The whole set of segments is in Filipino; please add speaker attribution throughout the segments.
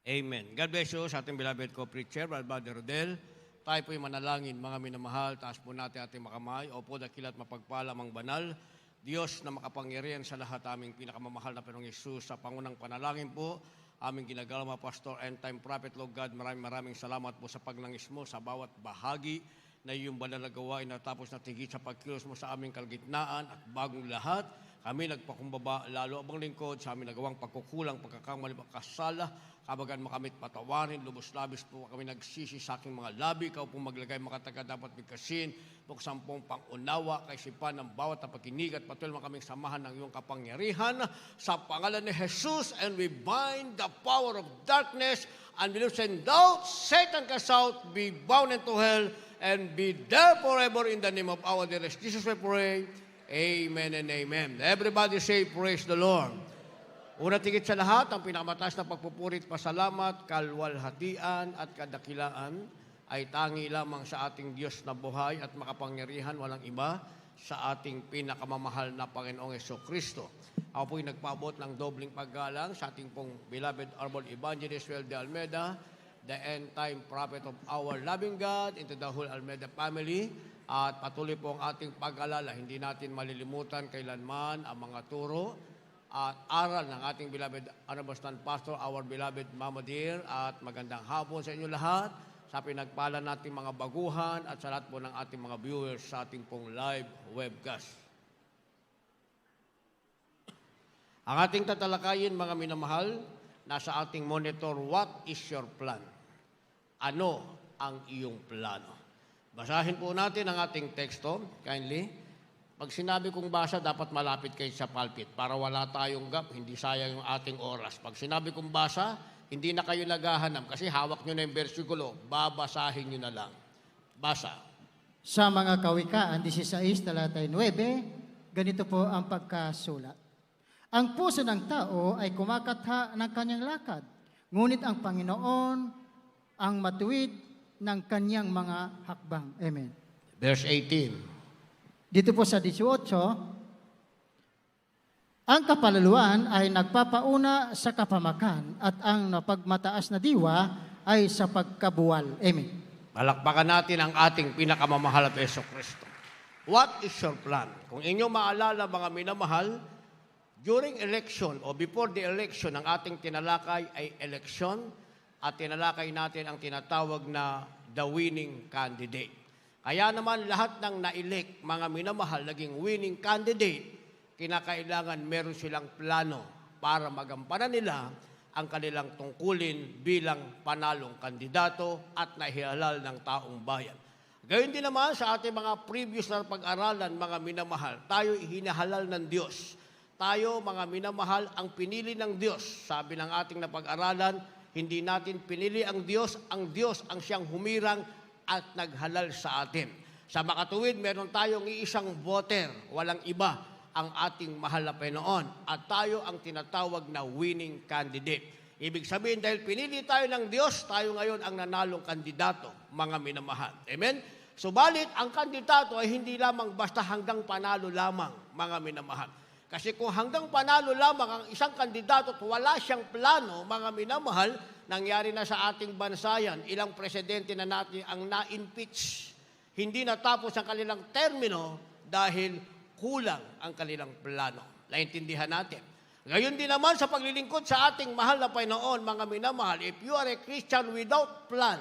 Speaker 1: Amen. God bless you sa ating beloved co-preacher, Brother Rodel. Tayo po'y manalangin, mga minamahal. Taas po natin ating makamay. Opo, dakilat mapagpalamang banal. Diyos na makapangyarihan sa lahat, aming pinakamamahal na Panginoong Hesus. Sa pangunang panalangin po, aming ginagalaw Pastor and Time Prophet, Lord God, maraming salamat po sa pagnangis mo sa bawat bahagi na iyong banal na gawain na tapos na tigit sa pagkilos mo sa aming kalagitnaan at bagong lahat. Kami nagpakumbaba, lalo abang lingkod sa aming nagawang pagkukulang, pagkakamali, pagkasala, kabagan makamit patawarin, lubos-labis po kami nagsisi sa aking mga labi, ikaw po maglagay makataga dapat bigkasin, buksan pong pangunawa, kaisipan ng bawat na pakinig at patuloy mo kaming samahan ng iyong kapangyarihan sa pangalan ni Jesus, and we bind the power of darkness and we loosen doubt, Satan cast out, be bound into hell, and be there forever in the name of our dearest Jesus we pray. Amen and amen. Everybody say, praise the Lord. Una tigit sa lahat, ang pinakamataas na pagpupurit, pasalamat, kalwalhatian at kadakilaan ay tangi lamang sa ating Diyos na buhay at makapangyarihan, walang iba, sa ating pinakamamahal na Panginoong Jesucristo. Ako po'y nagpaabot ng dobling paggalang sa ating pong beloved Arbol Evangelist Well de Almeida, the end-time prophet of our loving God, into the whole Almeida family. At patuloy po ang ating pag-alala, hindi natin malilimutan kailanman ang mga turo at aral ng ating beloved Honorable Pastor, our beloved Mama Dear, at magandang hapon sa inyo lahat, sa pinagpala nating mga baguhan at sa lahat po ng ating mga viewers sa ating pong live webcast. Ang ating tatalakayin, mga minamahal, nasa ating monitor, what is your plan? Ano ang iyong plano? Basahin po natin ang ating teksto, kindly. Pag sinabi kong basa, dapat malapit kayo sa pulpit para wala tayong gap, hindi sayang yung ating oras. Pag sinabi kong basa, hindi na kayo naghahanap kasi hawak nyo na yung bersikulo, babasahin nyo na lang. Basa.
Speaker 2: Sa mga Kawikaan 16, talata 9, ganito po ang pagkasulat. Ang puso ng tao ay kumakatha ng kanyang lakad, ngunit ang Panginoon ang matuwid ng kanyang mga hakbang. Amen.
Speaker 1: Verse 18.
Speaker 2: Dito po sa 18, ang kapalaluan ay nagpapauna sa kapamakan at ang napagmataas na diwa ay sa pagkabuwal. Amen.
Speaker 1: Palakpakan natin ang ating pinakamamahal na Jesucristo. What is your plan? Kung inyo maalala, mga minamahal, during election o before the election, ang ating tinalakay ay election at tinalakay natin ang tinatawag na the winning candidate. Kaya naman lahat ng na-elect, mga minamahal, naging winning candidate, kinakailangan meron silang plano para magampanan nila ang kanilang tungkulin bilang panalong kandidato at nahihalal ng taong bayan. Gayon din naman sa ating mga previous na pag-aralan, mga minamahal, tayo hinahalal ng Diyos. Tayo, mga minamahal, ang pinili ng Diyos. Sabi ng ating napag-aralan, hindi natin pinili ang Diyos ang siyang humirang at naghalal sa atin. Sa makatuwid, meron tayong iisang voter, walang iba, ang ating mahal na Panginoon. At tayo ang tinatawag na winning candidate. Ibig sabihin, dahil pinili tayo ng Diyos, tayo ngayon ang nanalong kandidato, mga minamahal. Amen? Subalit, ang kandidato ay hindi lamang basta hanggang panalo lamang, mga minamahal. Kasi kung hanggang panalo lamang ang isang kandidato at wala siyang plano, mga minamahal, nangyari na sa ating bansa yan, ilang presidente na natin ang na-impeach. Hindi natapos ang kanilang termino dahil kulang ang kanilang plano. Naintindihan natin. Ngayon din naman sa paglilingkod sa ating mahal na Panginoon, mga minamahal, if you are a Christian without plan,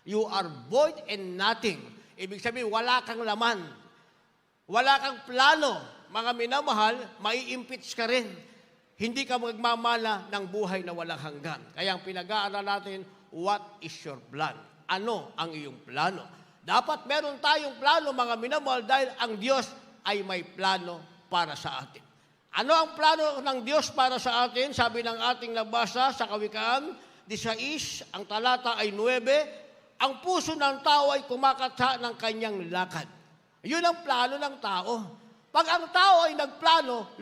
Speaker 1: you are void and nothing. Ibig sabihin, wala kang laman. Wala kang plano. Mga minamahal, mai-impeach ka rin. Hindi ka magmamala ng buhay na walang hanggan. Kaya ang pinag-aaral natin, what is your plan? Ano ang iyong plano? Dapat meron tayong plano, mga minamahal, dahil ang Diyos ay may plano para sa atin. Ano ang plano ng Diyos para sa atin? Sabi ng ating nabasa sa Kawikaan 16, ang talata ay 9, ang puso ng tao ay kumakatha ng kanyang lakad. Yun ang plano ng tao. Pag ang tao ay nagplano,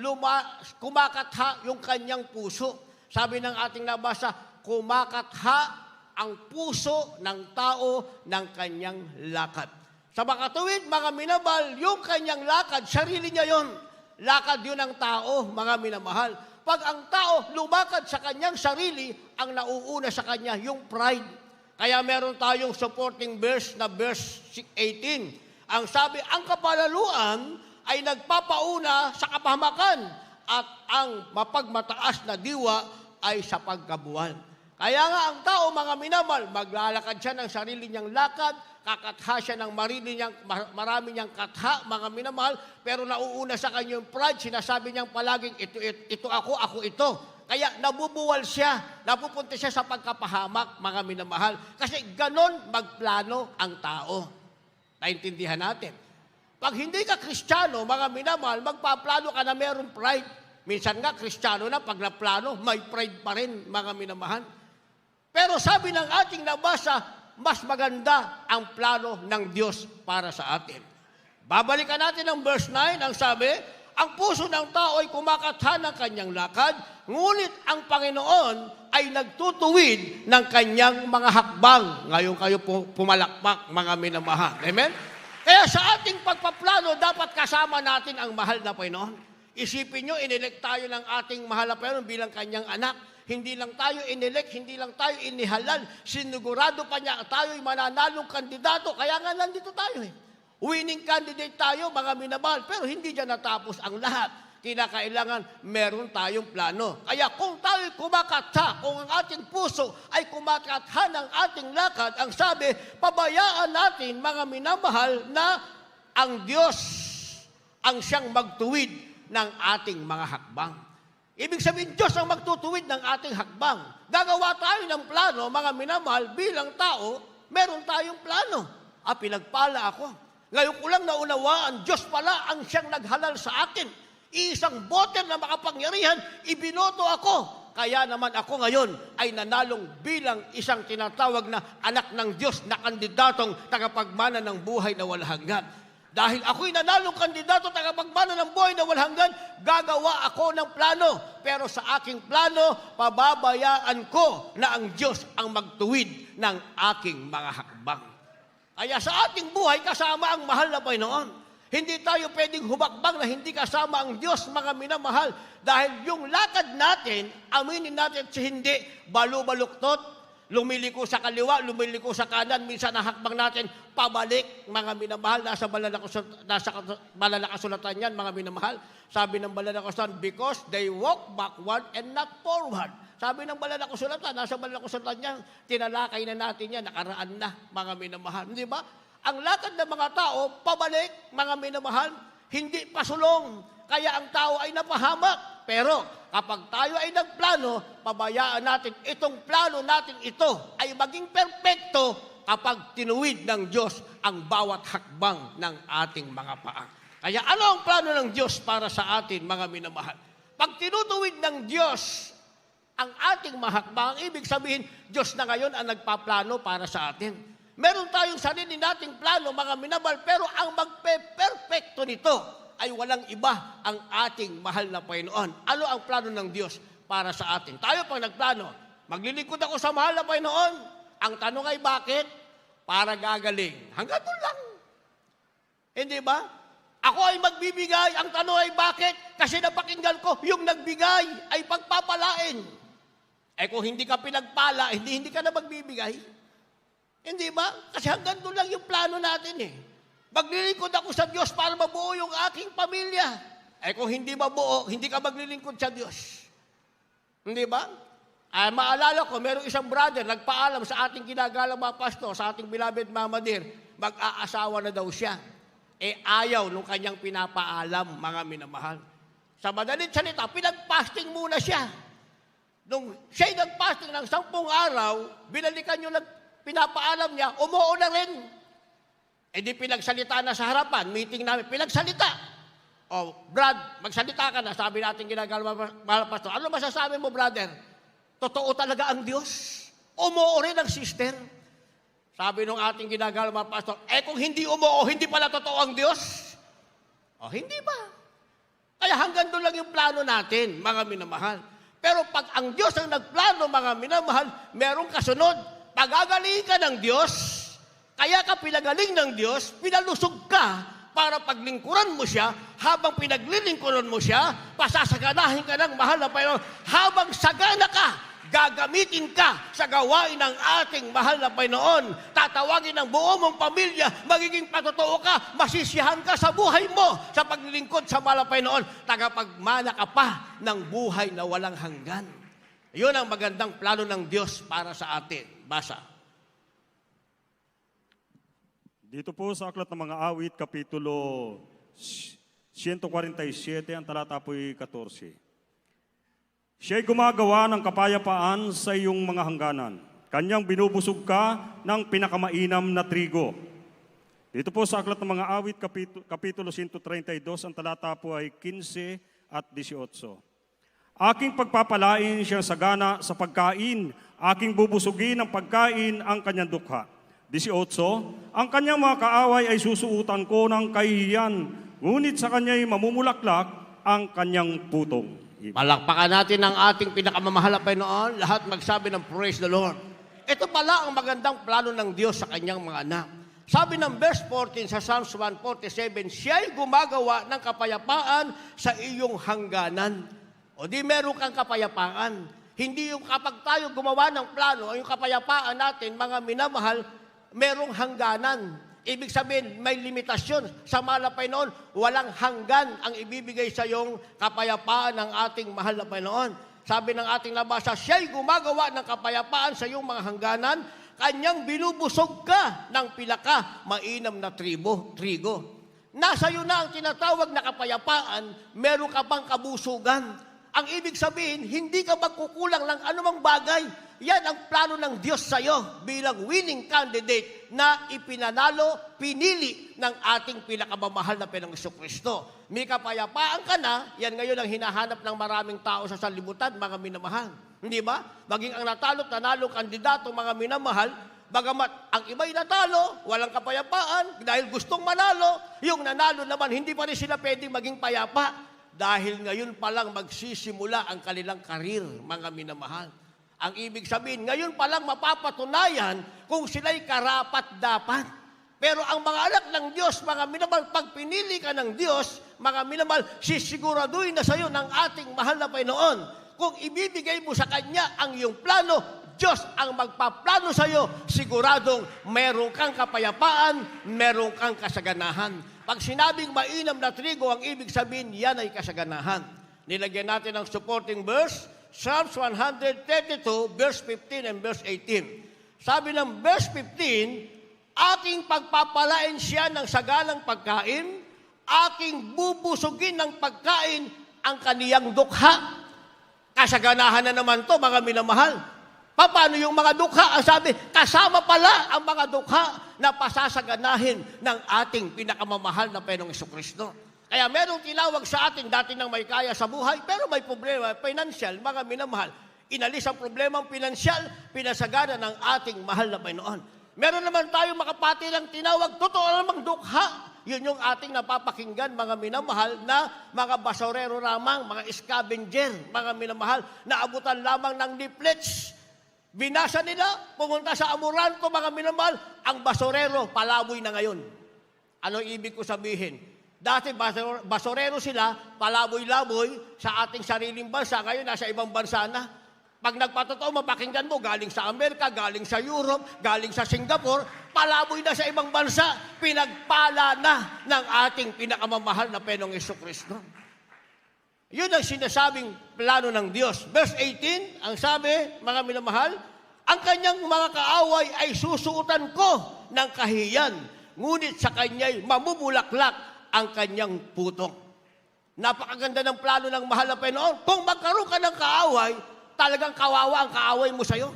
Speaker 1: kumakatha yung kanyang puso. Sabi ng ating nabasa, kumakatha ang puso ng tao ng kanyang lakad. Sa makatuwid, mga minabal, yung kanyang lakad, sarili niya yon. Lakad yun ng tao, mga minamahal. Pag ang tao lumakad sa kanyang sarili, ang nauuna sa kanya yung pride. Kaya meron tayong supporting verse na verse 18. Ang sabi, ang kapalaluan ay nagpapauna sa kapahamakan at ang mapagmataas na diwa ay sa pagkabuhan. Kaya nga ang tao, mga minamahal, maglalakad siya ng sarili niyang lakad, kakatha siya ng marami niyang katha, mga minamahal, pero nauuna sa kanya yung pride, sinasabi niyang palaging, ito ako ito. Kaya nabubuwal siya, napupunta siya sa pagkapahamak, mga minamahal. Kasi ganon magplano ang tao. Naintindihan natin. Pag hindi ka Kristiyano, mga minamahal, magpaplano ka na mayroong pride. Minsan nga, Kristiyano na, pag naplano, may pride pa rin, mga minamahal. Pero sabi ng ating nabasa, mas maganda ang plano ng Diyos para sa atin. Babalikan natin ang verse 9, ang sabi, ang puso ng tao ay kumakatha ng kanyang lakad, ngunit ang Panginoon ay nagtutuwid ng kanyang mga hakbang. Ngayon kayo pumalakpak, mga minamahal. Amen? Kaya sa ating pagpaplano, dapat kasama natin ang mahal na Panginoon. Isipin nyo, inelect tayo ng ating mahal na Panginoon bilang kanyang anak. Hindi lang tayo inelect, hindi lang tayo inihalal. Sinigurado pa niya tayo'y mananalong kandidato. Kaya nga nandito tayo eh. Winning candidate tayo, mga minamahal. Pero hindi dyan natapos ang lahat. Kinakailangan meron tayong plano. Kaya kung tayo'y kumakatha, kung ang ating puso ay kumakatha ng ating lakad, ang sabi, pabayaan natin, mga minamahal, na ang Diyos ang siyang magtuwid ng ating mga hakbang. Ibig sabihin, Diyos ang magtutuwid ng ating hakbang. Gagawa tayo ng plano, mga minamahal, bilang tao, meron tayong plano. Pinagpala ako. Ngayon ko lang naunawaan, Diyos pala ang siyang naghalal sa akin. Isang boter na makapangyarihan, ibinoto ako. Kaya naman ako ngayon ay nanalong bilang isang tinatawag na anak ng Diyos na kandidatong tagapagmana ng buhay na walang hanggan. Dahil ako'y nanalong kandidato tagapagmana ng buhay na walang hanggan, gagawa ako ng plano. Pero sa aking plano, pababayaan ko na ang Diyos ang magtuwid ng aking mga hakbang. Kaya sa ating buhay, kasama ang mahal na Panginoon. Hindi tayo pwedeng hubakbang na hindi kasama ang Diyos, mga minamahal. Dahil yung lakad natin, aminin natin si hindi, balu-baluktot, lumiliko sa kaliwa, lumiliko sa kanan, minsan nahakbang natin, pabalik, mga minamahal, nasa banal na kasulatan yan, mga minamahal. Sabi ng banal na kasulatan, because they walk backward and not forward. Sabi ng banal na kasulatan, nasa banal na kasulatan yan, tinalakay na natin yan, nakaraan na, mga minamahal. Hindi ba? Ang lakad ng mga tao, pabalik, mga minamahal, hindi pasulong. Kaya ang tao ay napahamak. Pero kapag tayo ay nagplano, pabayaan natin itong plano natin ito ay maging perpekto kapag tinuwid ng Diyos ang bawat hakbang ng ating mga paa. Kaya ano ang plano ng Diyos para sa atin, mga minamahal? Pag tinutuwid ng Diyos ang ating mga hakbang, ibig sabihin, Diyos na ngayon ang nagpaplano para sa atin. Meron tayong sarili nating plano, mga minamahal, pero ang magpe-perfecto nito ay walang iba ang ating mahal na Panginoon. Ano ang plano ng Diyos para sa atin? Tayo pang nagplano, maglilingkod ako sa mahal na Panginoon. Ang tanong ay bakit? Para gagaling. Hanggang doon lang. Hindi ba? Ako ay magbibigay. Ang tanong ay bakit? Kasi napakinggan ko, yung nagbigay ay pagpapalain. Kung hindi ka pinagpala, hindi ka na magbibigay. Hindi ba? Kasi hanggang doon lang yung plano natin eh. Maglilingkod ako sa Diyos para mabuo yung aking pamilya. Kung hindi mabuo, hindi ka maglilingkod sa Diyos. Hindi ba? Maalala ko, merong isang brother, nagpaalam sa ating ginagalang mga pastor, sa ating beloved Mama Dear, mag-aasawa na daw siya. Ayaw nung kanyang pinapaalam, mga minamahal. Sa madalit salita, pinag-fasting muna siya. Nung siya'y nag-fasting ng 10 araw, binalikan yung pinapaalam niya, umuo na rin. Di pinagsalita na sa harapan, meeting namin, pinagsalita. Brad, magsalita ka na, sabi natin ginagawa mga pastor. Ano masasabi mo, brother? Totoo talaga ang Diyos? Umuo rin ang sister. Sabi nung ating ginagawa mga pastor, kung hindi umuo, hindi pala totoo ang Diyos? Hindi ba? Kaya hanggang doon lang yung plano natin, mga minamahal. Pero pag ang Diyos ang nagplano, mga minamahal, merong kasunod. Pagagaling ka ng Diyos, kaya ka pinagaling ng Diyos, pinalusog ka para paglingkuran mo siya, habang pinaglilingkuran mo siya, pasasaganahin ka ng mahal na Panginoon. Habang sagana ka, gagamitin ka sa gawain ng ating mahal na Panginoon. Tatawagin ng buo mong pamilya, magiging patotoo ka, masisiyahan ka sa buhay mo sa paglilingkod sa mahal na Panginoon. Tagapagmana ka pa ng buhay na walang hanggan. Yun ang magandang plano ng Diyos para sa atin. Basa.
Speaker 3: Dito po sa Aklat ng Mga Awit, Kapitulo 147, ang talata po'y 14. Siya'y gumagawa ng kapayapaan sa iyong mga hangganan. Kanyang binubusog ka ng pinakamainam na trigo. Dito po sa Aklat ng Mga Awit, Kapitulo 132, ang talata po ay 15 at 18. Aking pagpapalain siyang sagana sa pagkain, aking bubusugin ng pagkain ang kanyang dukha. 18, ang kanyang mga kaaway ay susuutan ko ng kahihiyan, ngunit sa kanya'y mamumulaklak ang kanyang putong.
Speaker 1: Palakpakan natin ang ating pinakamamahal na Panginoon, lahat magsabi ng praise the Lord. Ito pala ang magandang plano ng Diyos sa kanyang mga anak. Sabi ng verse 14 sa Psalms 147, siya'y gumagawa ng kapayapaan sa iyong hangganan. O di meron kang kapayapaan. Hindi yung kapag tayo gumawa ng plano, yung kapayapaan natin, mga minamahal, merong hangganan. Ibig sabihin, may limitasyon. Sa mahal na Panginoon, walang hanggan ang ibibigay sa iyong kapayapaan ng ating mahal na Panginoon. Sabi ng ating nabasa, siya'y gumagawa ng kapayapaan sa iyong mga hangganan, kanyang binubusog ka ng pilaka, mainam na trigo. Nasa iyo na ang tinatawag na kapayapaan, meron ka pang kabusugan. Ang ibig sabihin, hindi ka magkukulang ng anumang bagay. Yan ang plano ng Diyos sa iyo bilang winning candidate na ipinanalo, pinili ng ating pinakamamahal na Panginoong Jesucristo. May kapayapaan ka na, yan ngayon ang hinahanap ng maraming tao sa sanlibutan, mga minamahal. Hindi ba? Maging ang nanalong kandidato, mga minamahal, bagamat ang iba'y natalo, walang kapayapaan, dahil gustong manalo, yung nanalo naman, hindi pa rin sila pwedeng maging payapa. Dahil ngayon pa lang magsisimula ang kanilang karir, mga minamahal. Ang ibig sabihin, ngayon pa lang mapapatunayan kung sila'y karapat-dapat. Pero ang mga anak ng Diyos, mga minamahal, pag pinili ka ng Diyos, mga minamahal, sisiguraduhin na sa iyo ng ating mahal na Panginoon. Kung ibibigay mo sa Kanya ang iyong plano, Diyos ang magpaplano sa iyo, siguradong meron kang kapayapaan, meron kang kasaganahan. Pag sinabing mainam na trigo, ang ibig sabihin, yan ay kasaganahan. Nilagyan natin ang supporting verse, Psalms 132, verse 15 and verse 18. Sabi ng verse 15, aking pagpapalain siya ng sagalang pagkain, aking bubusugin ng pagkain ang kaniyang dukha. Kasaganahan na naman to, mga minamahal. Paano yung mga dukha? Ang sabi, kasama pala ang mga dukha na pasasaganahin ng ating pinakamamahal na Panginoong Jesucristo. Kaya merong tinawag sa atin dati nang may kaya sa buhay, pero may problema, financial, mga minamahal. Inalis ang problemang financial, pinasagana ng ating mahal na Panginoon. Meron naman tayo makapati ng tinawag, totoo namang dukha. Yun yung ating napapakinggan, mga minamahal, na mga basurero lamang, mga scavenger, mga minamahal, na abutan lamang ng leaflets. Binasa nila, pumunta sa Amoranto, mga minamahal, ang basurero, palaboy na ngayon. Ano ibig ko sabihin? Dati basurero sila, palaboy-laboy sa ating sariling bansa, ngayon nasa ibang bansa na. Pag nagpatotoo, mapakinggan mo, galing sa Amerika, galing sa Europe, galing sa Singapore, palaboy na sa ibang bansa, pinagpala na ng ating pinakamamahal na Panginoong Jesucristo. Yun ang sinasabing plano ng Diyos. Verse 18, ang sabi, mga minamahal, ang kanyang mga kaaway ay susuotan ko ng kahiyan, ngunit sa kanya'y mamumulaklak ang kanyang putong. Napakaganda ng plano ng mahal na Panginoon. Kung magkaroon ka ng kaaway, talagang kawawa ang kaaway mo sa'yo.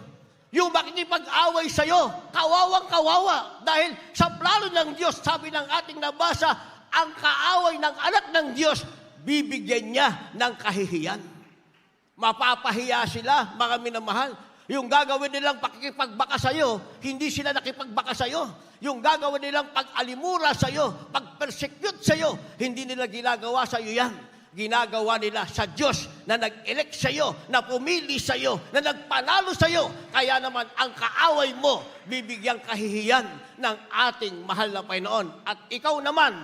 Speaker 1: Yung makikipag-away sa'yo, kawawang-kawawa. Dahil sa plano ng Diyos, sabi ng ating nabasa, ang kaaway ng anak ng Diyos, bibigyan niya ng kahihiyan. Mapapahiya sila, mga minamahal. Yung gagawin nilang pakikipagbaka sa'yo, hindi sila nakipagbaka sa'yo. Yung gagawin nilang pag-alimura sa'yo, pag-persecute sa'yo, hindi nila ginagawa sa'yo yan. Ginagawa nila sa Diyos na nag-elect sa'yo, na pumili sa'yo, na nagpanalo sa'yo. Kaya naman ang kaaway mo, bibigyang kahihiyan ng ating mahal na Panginoon. At ikaw naman,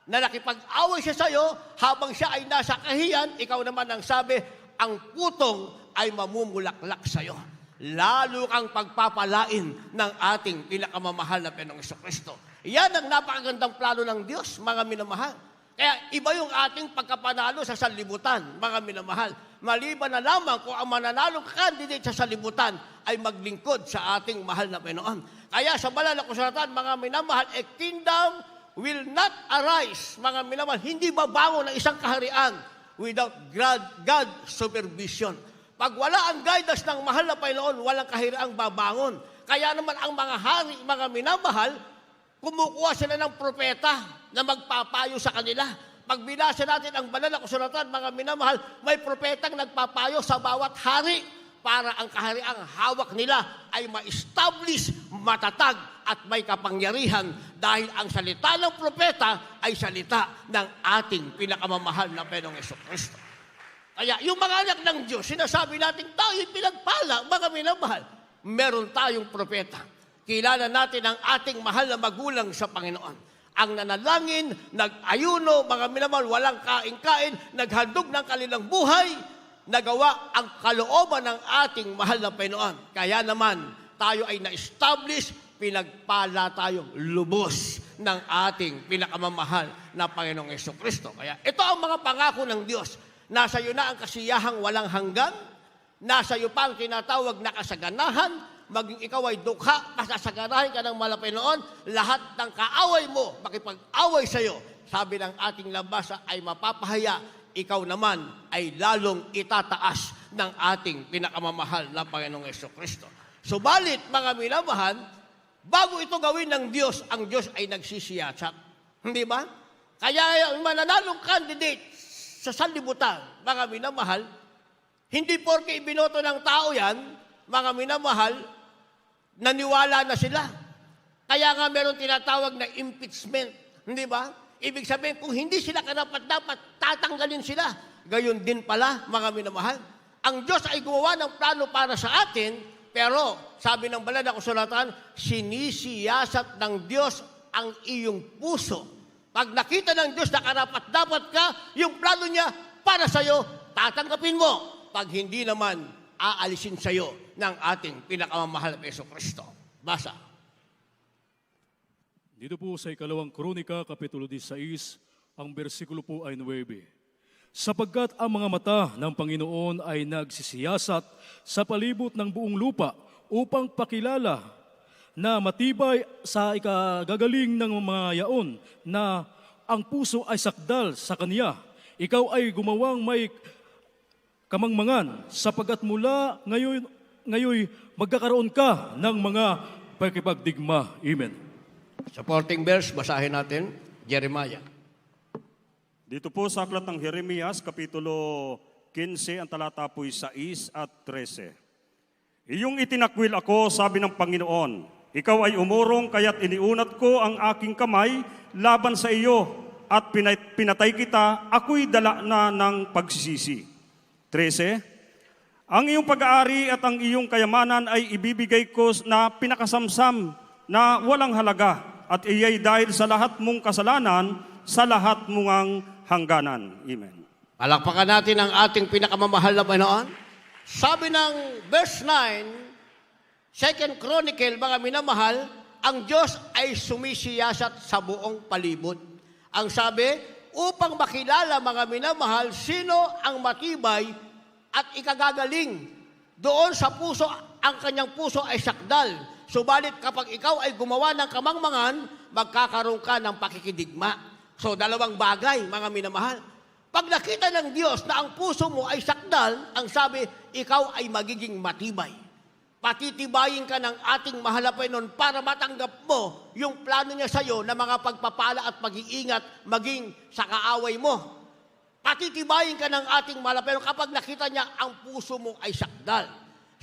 Speaker 1: na nakipag-away siya sa iyo habang siya ay nasa kahiyan, ikaw naman ang sabi, ang putong ay mamumulaklak sa iyo. Lalo kang pagpapalain ng ating pinakamamahal na Panginoong Jesucristo. Yan ang napakagandang plano ng Diyos, mga minamahal. Kaya iba yung ating pagkapanalo sa sanlibutan, mga minamahal. Maliban na lamang kung ang mananalong candidate sa sanlibutan ay maglingkod sa ating mahal na Panginoon. Kaya sa banal na kasulatan, mga minamahal, a kingdom will not arise, mga minamahal, hindi babangon ng isang kaharian without God supervision. Pag wala ang guidance ng mahal na Panginoon, walang kahariang babangon. Kaya naman ang mga hari, mga minamahal, kumukuha sila ng propeta na magpapayo sa kanila. Pag binasa natin ang banal na kasulatan, mga minamahal, may propetang nagpapayo sa bawat hari para ang kahariang hawak nila ay ma-establish, matatag at may kapangyarihan dahil ang salita ng propeta ay salita ng ating pinakamamahal na Panginoong Jesucristo. Kaya yung mga anak ng Diyos, sinasabi natin tayo'y pinagpala, mga minamahal. Meron tayong propeta. Kilala natin ang ating mahal na magulang sa Panginoon. Ang nanalangin, nag-ayuno, mga minamahal, walang kain-kain, naghandog ng kanilang buhay, nagawa ang kalooban ng ating mahal na Panginoon. Kaya naman, tayo ay na-establish, pinagpala tayong lubos ng ating pinakamamahal na Panginoong Jesucristo. Kaya ito ang mga pangako ng Diyos. Nasa iyo na ang kasiyahang walang hanggan, nasa iyo pa ang tinatawag na kasaganahan, maging ikaw ay dukha, masasaganahin ka ng mahal na Panginoon, lahat ng kaaway mo, makipag-away sa iyo, sabi ng ating labasa ay mapapahaya, ikaw naman ay lalong itataas ng ating pinakamamahal na Panginoong Jesucristo. Subalit, mga minamahal, bago ito gawin ng Diyos, ang Diyos ay nagsisiyasat. Hindi ba? Kaya yung mananalong candidate sa sanlibutan, mga minamahal, hindi porke ibinoto ng tao yan, mga minamahal, naniwala na sila. Kaya nga meron tinatawag na impeachment. Hindi ba? Ibig sabihin, kung hindi sila karapat-dapat, tatanggalin sila. Gayon din pala, mga minamahal. Ang Diyos ay gumawa ng plano para sa atin, pero sabi ng banal na kasulatan, sinisiyasat ng Diyos ang iyong puso. Pag nakita ng Diyos na karapat-dapat ka, yung plano niya para sa iyo, tatanggapin mo. Pag hindi naman, aalisin sa iyo ng ating pinakamamahal na Jesucristo. Basa.
Speaker 4: Dito po sa ikalawang Kronika, Kapitulo 16, ang bersikulo po ay 9. Sapagkat ang mga mata ng Panginoon ay nagsisiyasat sa palibot ng buong lupa upang pakilala na matibay sa ikagagaling ng mga yaon na ang puso ay sakdal sa Kaniya. Ikaw ay gumawang may kamangmangan sapagkat mula ngayon magkakaroon ka ng mga pakipagdigma. Amen.
Speaker 1: Supporting verse, basahin natin, Jeremiah.
Speaker 3: Dito po sa aklat ng Jeremias, Kapitulo 15, ang talata po'y 6 at 13. Iyong itinakwil ako, sabi ng Panginoon, ikaw ay umurong kaya't iniunat ko ang aking kamay laban sa iyo at pinatay kita, ako'y dala na ng pagsisisi. 13. Ang iyong pag-aari at ang iyong kayamanan ay ibibigay ko na pinakasamsam na walang halaga at iyay dahil sa lahat mong kasalanan, sa lahat mong hangganan. Amen.
Speaker 1: Palakpakan natin ang ating pinakamamahal na Panginoon. Sabi ng verse 9, Second Chronicle, mga minamahal, ang Diyos ay sumisiyasat sa buong palibot. Ang sabi, upang makilala, mga minamahal, sino ang matibay at ikagagaling. Doon sa puso, ang kanyang puso ay sakdal. Subalit kapag ikaw ay gumawa ng kamangmangan, magkakaroon ka ng pakikidigma. So, dalawang bagay, mga minamahal. Pag nakita ng Diyos na ang puso mo ay sakdal, ang sabi, ikaw ay magiging matibay. Patitibayin ka ng ating mahal na Panginoon para matanggap mo yung plano niya sa iyo na mga pagpapala at pag-iingat maging sa kaaway mo. Patitibayin ka ng ating mahal na Panginoon kapag nakita niya ang puso mo ay sakdal.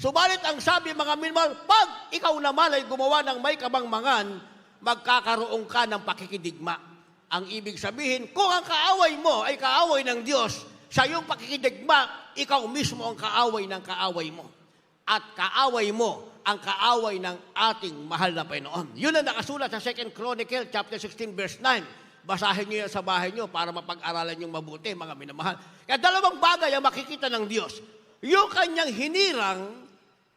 Speaker 1: Subalit ang sabi, mga minamahal, pag ikaw naman ay gumawa ng may kabangmangan, magkakaroon ka ng pakikidigma. Ang ibig sabihin, kung ang kaaway mo ay kaaway ng Diyos, sa iyong pakikidigma, ikaw mismo ang kaaway ng kaaway mo. At kaaway mo ang kaaway ng ating mahal na Panginoon. Yun ang nakasulat sa 2 Chronicle chapter 16 verse 9. Basahin niyo yan sa bahay niyo para mapag-aralan yung mabuti, mga minamahal. Kaya dalawang bagay ang makikita ng Diyos. Yung kanyang hinirang,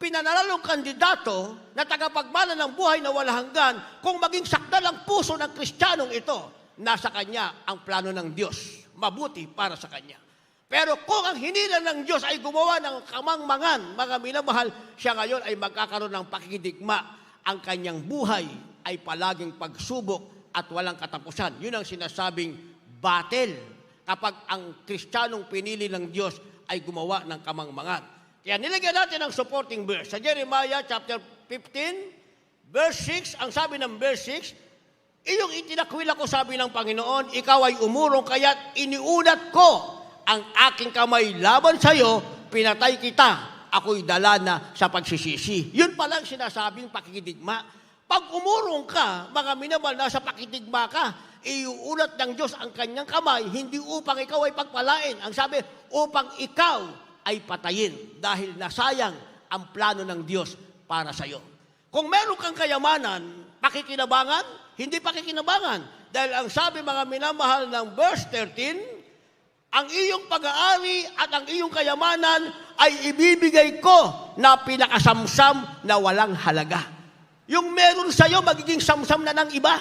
Speaker 1: pinanalalong kandidato na tagapagmana ng buhay na walang hanggan, kung maging sakdal ang puso ng Kristiyanong ito, nasa kanya ang plano ng Diyos. Mabuti para sa kanya. Pero kung ang hinirang ng Diyos ay gumawa ng kamangmangan, mga minamahal, siya ngayon ay magkakaroon ng pakikidigma. Ang kanyang buhay ay palaging pagsubok at walang katapusan. Yun ang sinasabing battle kapag ang Kristiyanong pinili ng Diyos ay gumawa ng kamangmangan. Kaya nilagyan natin ang supporting verse. Sa Jeremiah chapter 15, verse 6, ang sabi ng verse 6, iyong itinakwil ako, sabi ng Panginoon, ikaw ay umurong, kaya't iniunat ko ang aking kamay laban sa iyo, pinatay kita, ako'y dala na sa pagsisisi. Yun palang sinasabing pakikidigma. Pag umurong ka, mga minamahal, nasa pakitigma ka, iuulat ng Diyos ang kanyang kamay, hindi upang ikaw ay pagpalain. Ang sabi, upang ikaw ay patayin dahil nasayang ang plano ng Diyos para sa iyo. Kung meron kang kayamanan, pakikinabangan, hindi pakikinabangan. Dahil ang sabi, mga minamahal, ng verse 13, ang iyong pag-aari at ang iyong kayamanan ay ibibigay ko na pinakasamsam na walang halaga. Yung meron sa'yo, magiging samsam na ng iba.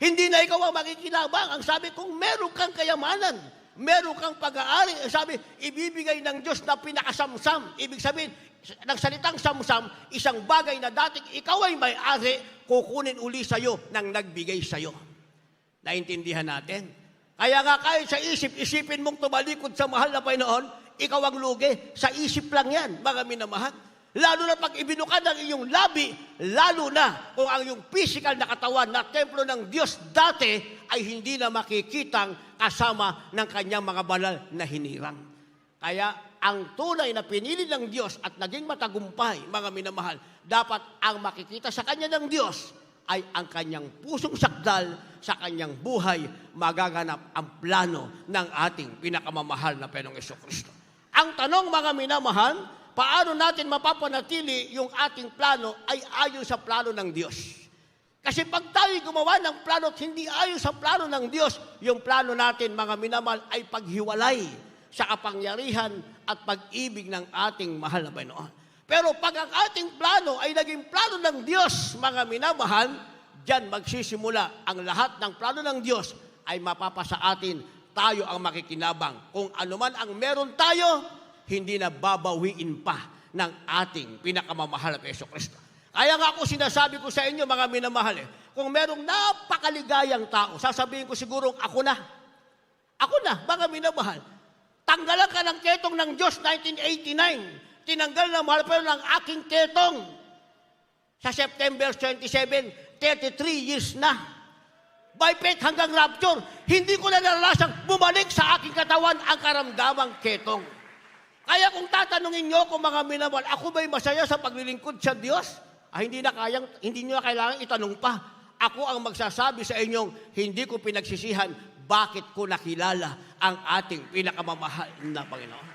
Speaker 1: Hindi na ikaw ang makikinabang. Ang sabi, kung meron kang kayamanan, meron kang pag-aari, ang sabi, ibibigay ng Diyos na pinakasamsam. Ibig sabihin, ng salitang samsam, isang bagay na dating ikaw ay may-ari, kukunin uli sa'yo nang nagbigay sa'yo. Naintindihan natin? Kaya nga kahit sa isipin mong tumalikod sa mahal na Panginoon, ikaw ang lugi. Sa isip lang yan, mga minamahal. Lalo na pag ibinuka ng iyong labi, lalo na kung ang iyong physical na katawan na templo ng Diyos dati ay hindi na makikitang kasama ng kanyang mga banal na hinirang. Kaya ang tunay na pinili ng Diyos at naging matagumpay, mga minamahal, dapat ang makikita sa kanya ng Diyos ay ang kanyang pusong sakdal sa kanyang buhay, magaganap ang plano ng ating pinakamamahal na Panginoong Jesucristo. Ang tanong, mga minamahal, paano natin mapapanatili yung ating plano ay ayon sa plano ng Diyos? Kasi pag tayo gumawa ng plano at hindi ayon sa plano ng Diyos, yung plano natin, mga minamahal, ay paghiwalay sa kapangyarihan at pag-ibig ng ating mahal na Panginoon. Pero pag ang ating plano ay naging plano ng Diyos, mga minamahal, diyan magsisimula ang lahat ng plano ng Diyos ay mapapasa atin, tayo ang makikinabang. Kung anuman ang meron tayo, hindi na babawiin pa ng ating pinakamamahal na Jesucristo. Kaya nga ako sinasabi ko sa inyo, mga minamahal, kung merong napakaligayang tao, sasabihin ko siguro, ako na. Ako na, mga minamahal. Tanggalan ka ng ketong ng Diyos 1989. Tinanggal na mahal pa ng aking ketong. Sa September 27, 33 years na. By faith hanggang rapture, hindi ko na naralasang bumalik sa aking katawan ang karamdamang ketong. Kaya kung tatanungin niyo ako, mga minamahal, ako ba'y masaya sa paglilingkod sa Diyos? Hindi niyo na kailangan itanong pa. Ako ang magsasabi sa inyong, hindi ko pinagsisihan bakit ko nakilala ang ating pinakamamahal na Panginoon.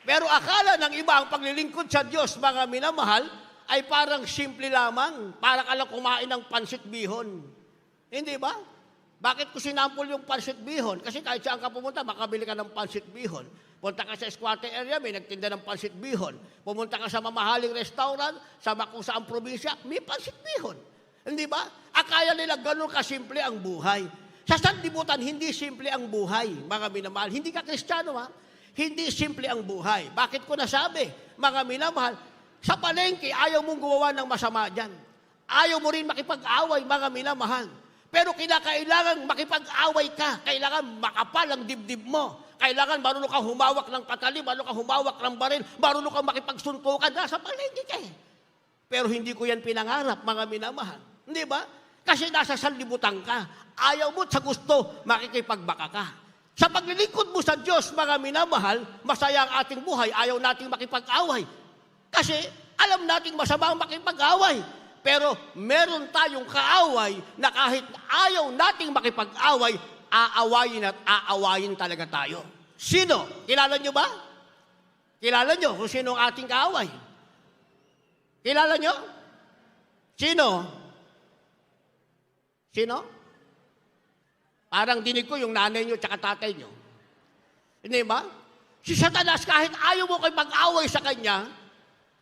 Speaker 1: Pero akala ng iba ang paglilingkod sa Diyos, mga minamahal, ay parang simple lamang, parang alam kumain ng pansit bihon. Hindi ba? Bakit ko sinampol yung pansit bihon? Kasi kahit saan ka pumunta, makabili ka ng pansit bihon. Punta ka sa squatter area, may nagtinda ng pansit bihon. Pumunta ka sa mamahaling restaurant, sa kung saang probinsya, may pansit bihon. Hindi ba? Akala nila ganun kasimple ang buhay. Sa sanlibutan, hindi simple ang buhay, mga minamahal. Hindi ka Kristiyano, ha? Hindi simple ang buhay. Bakit ko nasabi, mga minamahal, sa palengke, ayaw mong gumawa ng masama dyan. Ayaw mo rin makipag-away, mga minamahal. Pero kinakailangan makipag-away ka. Kailangan makapal ang dibdib mo. Kailangan marunong kang humawak ng patali, marunong kang humawak ng baril, marunong kang makipagsuntukan. Nasa palengke ka eh. Pero hindi ko yan pinangarap, mga minamahal. Hindi ba? Kasi nasa sanlibutan ka. Ayaw mo sa gusto, makikipagbaka ka. Sa paglilingkod mo sa Diyos, mga minamahal, masaya ang ating buhay, ayaw nating makipag-away. Kasi alam nating masama ang makipag-away. Pero meron tayong kaaway na kahit ayaw nating makipag-away, aawayin at aawayin talaga tayo. Sino? Kilala nyo ba? Kilala nyo kung sino ang ating kaaway? Kilala nyo? Sino? Sino? Parang dinig ko yung nanay nyo tsaka tatay nyo. Hindi ba? Si Satanas, kahit ayaw mo kayo mag-away sa kanya,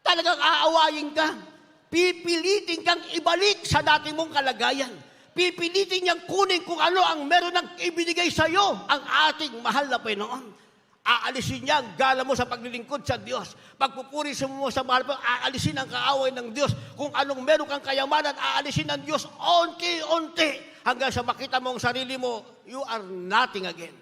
Speaker 1: talagang aawayin ka. Pipilitin kang ibalik sa dati mong kalagayan. Pipilitin niyang kunin kung ano ang meron ng ibinigay sa iyo, ang ating mahal na Panginoon. Aalisin niya ang gala mo sa paglilingkod sa Diyos. Pagpupuri mo sa mahal mo, aalisin ang kaaway ng Diyos. Kung anong meron kang kayamanan, aalisin ng Diyos unti-unti. Hanggang sa makita mo ang sarili mo, you are nothing again.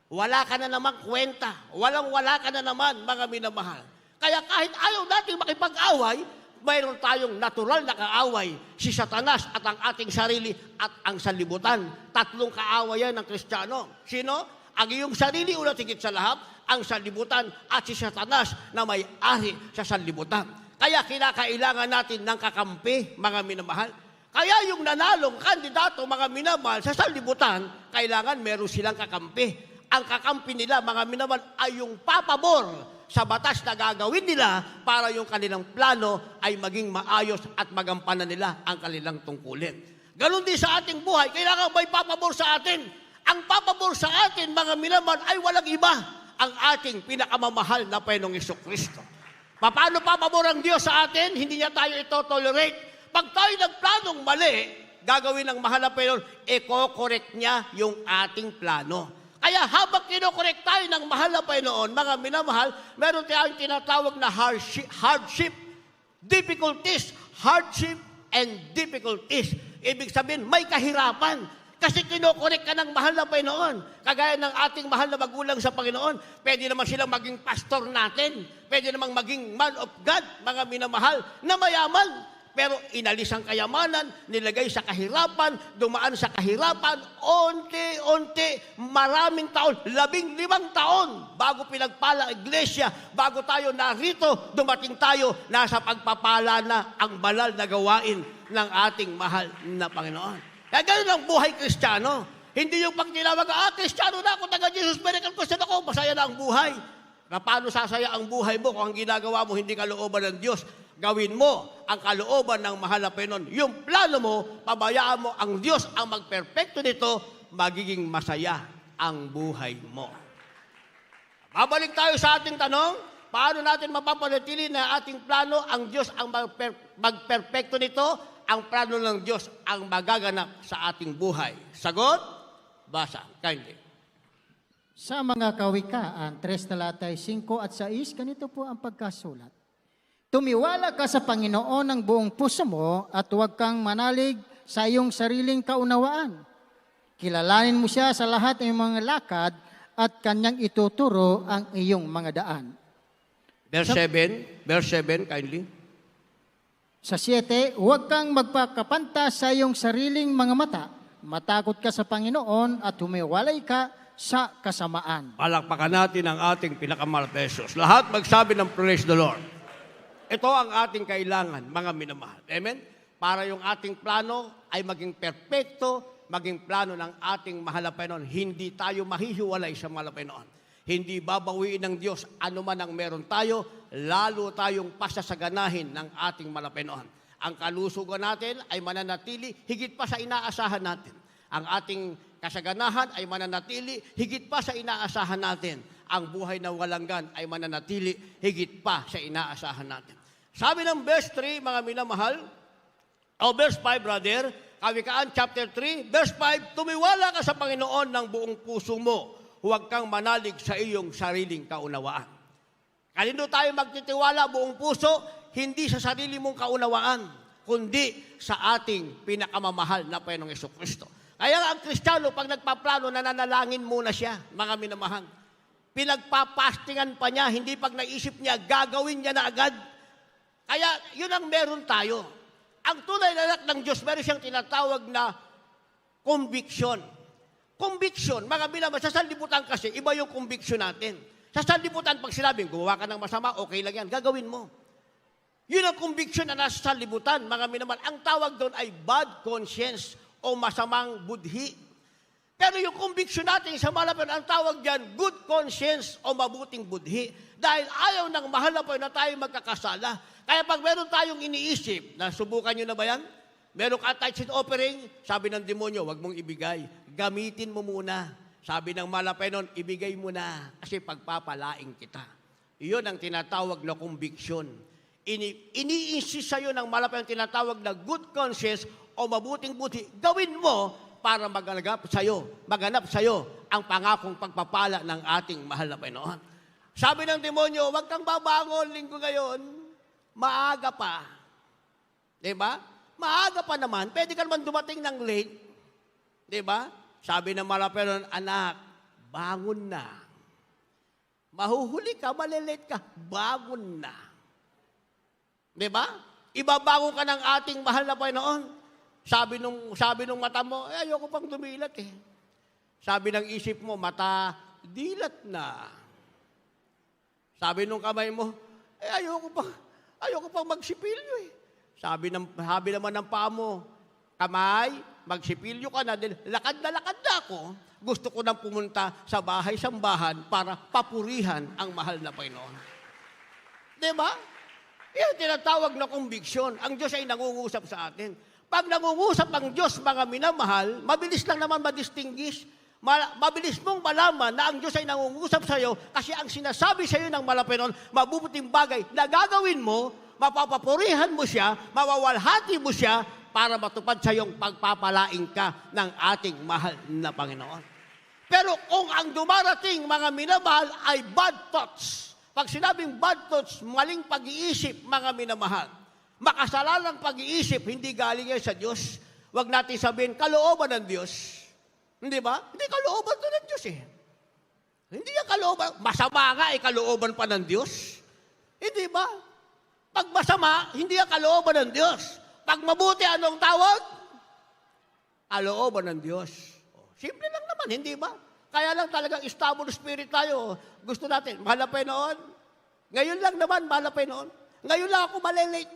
Speaker 1: Wala ka na naman kwenta. Walang-wala ka na naman, mga minamahal. Kaya kahit ayaw natin makipag-away, mayroon tayong natural na kaaway, si Satanas at ang ating sarili at ang sanlibutan. Tatlong kaawayan ng Kristiyano. Sino? Ang iyong sarili, una tigit sa lahat, ang sanlibutan at si Satanas na may-ari sa sanlibutan. Kaya kinakailangan natin ng kakampi, mga minamahal. Kaya yung nanalong kandidato, mga minamahal, sa sanlibutan, kailangan meron silang kakampi. Ang kakampi nila, mga minamahal, ay yung papabor sa batas na gagawin nila para yung kanilang plano ay maging maayos at magampanan nila ang kanilang tungkulin. Ganon din sa ating buhay, kailangan may papabor sa atin. Ang papabor sa atin, mga minamahal, ay walang iba, ang ating pinakamamahal na Panginoong Jesucristo. Paano papabor ang Diyos sa atin? Hindi niya tayo ito tolerate. Pag tayo nagplanong mali, gagawin ng mahal na Panginoon, eko-correct niya yung ating plano. Kaya habang kinokorek tayo ng mahal na Panginoon, mga minamahal, meron tayong tinatawag na hardship, difficulties, hardship, and difficulties. Ibig sabihin, may kahirapan. Kasi kinokorek ka ng mahal na Panginoon. Kagaya ng ating mahal na magulang sa Panginoon, pwede naman silang maging pastor natin. Pwede namang maging man of God, mga minamahal, na mayaman. Pero inalis ang kayamanan, nilagay sa kahirapan, dumaan sa kahirapan, unti-unti, maraming taon, 15 taon, bago pinagpala ang iglesia, bago tayo narito, dumating tayo, nasa pagpapala na ang banal na gawain ng ating mahal na Panginoon. Kaya ganun ang buhay Kristiyano. Hindi yung pag tinawag, Kristiyano na ako, taga-Jesus, Miracle Christian ako, masaya na ang buhay. Na paano sasaya ang buhay mo kung ang ginagawa mo hindi kalooban ng Diyos? Gawin mo ang kalooban ng mahal na Panginoon. Yung plano mo, pabayaan mo ang Diyos ang magperpekto nito, magiging masaya ang buhay mo. Babalik tayo sa ating tanong, paano natin mapapanatili na ating plano, ang Diyos ang magperpekto nito, ang plano ng Diyos ang magaganap sa ating buhay. Sagot? Basa. Kindly.
Speaker 2: Sa mga kawikaan, 3 talatay 5 at 6, ganito po ang pagkasulat. Tumiwala ka sa Panginoon ng buong puso mo at huwag kang manalig sa iyong sariling kaunawaan. Kilalanin mo siya sa lahat ng mga lakad at kanyang ituturo ang iyong mga daan.
Speaker 1: Verse 7, kindly.
Speaker 2: Sa 7, huwag kang magpakapanta sa iyong sariling mga mata. Matakot ka sa Panginoon at humiwalay ka sa kasamaan.
Speaker 1: Palakpakan natin ang ating pinakamahal na Jesus. Lahat magsabi ng praise the Lord. Ito ang ating kailangan, mga minamahal. Amen? Para yung ating plano ay maging perpekto, maging plano ng ating mahal na Panginoon. Hindi tayo mahihiwalay sa mahal na Panginoon. Hindi babawiin ng Diyos anuman ang meron tayo, lalo tayong pasasaganahin ng ating mahal na Panginoon. Ang kalusugan natin ay mananatili higit pa sa inaasahan natin. Ang ating kasaganahan ay mananatili higit pa sa inaasahan natin. Ang buhay na walanggan ay mananatili higit pa sa inaasahan natin. Sabi ng verse 3, mga minamahal, verse 5, brother, Kawikaan chapter 3, verse 5, tumiwala ka sa Panginoon ng buong puso mo. Huwag kang manalig sa iyong sariling kaunawaan. Kanino tayo magtitiwala buong puso? Hindi sa sarili mong kaunawaan, kundi sa ating pinakamamahal na Panginoong Jesucristo. Kaya ang Kristiyano, pag nagpaplano, nananalangin muna siya, mga minamahal. Pinagpapastingan pa niya, hindi pag naisip niya, gagawin niya na agad. Kaya yun ang meron tayo. Ang tunay na anak ng Diyos, meron siyang tinatawag na conviction. Conviction, mga minamahal, sa sanlibutan kasi, iba yung conviction natin. Sa sanlibutan, pag sinabing, gumawa ka ng masama, okay lang yan, gagawin mo. Yun ang conviction na nasa sanlibutan, mga minamahal. Ang tawag doon ay bad conscience o masamang budhi. Pero yung conviction natin sa mahal na Panginoon, ang tawag dyan, good conscience o mabuting budhi. Dahil ayaw ng mahal na Panginoon na tayo magkakasala. Kaya pag meron tayong iniisip, na subukan nyo na ba yan? Meron ka tithe offering, sabi ng demonyo, wag mong ibigay. gamitin mo muna. Sabi ng malapay noon, ibigay mo na kasi pagpapalaing kita. Iyon ang tinatawag na conviction. Ini-insist sa'yo ng malapay ang tinatawag na good conscience o mabuting buti. Gawin mo para maganap sa'yo ang pangakong pagpapala ng ating mahal na Panginoon. Sabi ng demonyo, huwag kang babangon linggo ngayon, maaga pa. Diba? Maaga pa naman, pwede ka naman dumating ng late. Diba? Sabi ng malapay noon, anak, bangon na. Mahuhuli ka, malilate ka, bangon na. Diba? Ibabangon ka ng ating mahal na Panginoon. Sabi nung mata mo, ayoko pang dumilat eh. Sabi ng isip mo, mata, dilat na. Sabi nung kamay mo, ayoko pang magsipilyo eh. Sabi naman ng paa mo, kamay, magsipilyo ka na din. Lakad na ako. Gusto ko nang pumunta sa bahay-sambahan para papurihan ang mahal na Panginoon. Diba? Yan tinatawag na conviction. Ang Diyos ay nangungusap sa atin. Pag nangungusap ang Diyos, mga minamahal, mabilis lang naman madistinguish. Mabilis mong malaman na ang Diyos ay nangungusap sa iyo kasi ang sinasabi sa iyo ng malapinon, mabubuting bagay na gagawin mo, mapapapurihan mo siya, mawawalhati mo siya para matupad sa iyong pagpapalaing ka ng ating mahal na Panginoon. Pero kung ang dumarating, mga minamahal, ay bad thoughts, pag sinabing bad thoughts, maling pag-iisip, mga minamahal, makasalanang pag-iisip, hindi galing yan sa Diyos. Huwag natin sabihin, kalooban ng Diyos. Hindi ba? Hindi kalooban to ng Diyos eh. Hindi yan kalooban. Masama nga ay kalooban pa ng Diyos. Hindi ba? Pag masama, hindi yan kalooban ng Diyos. Pag mabuti, anong tawag? Kalooban ng Diyos. Simple lang naman, hindi ba? Kaya lang talagang stable spirit tayo. Gusto natin, mahal na Panginoon. Ngayon lang naman, mahal na Panginoon. Ngayon lang ako malilate.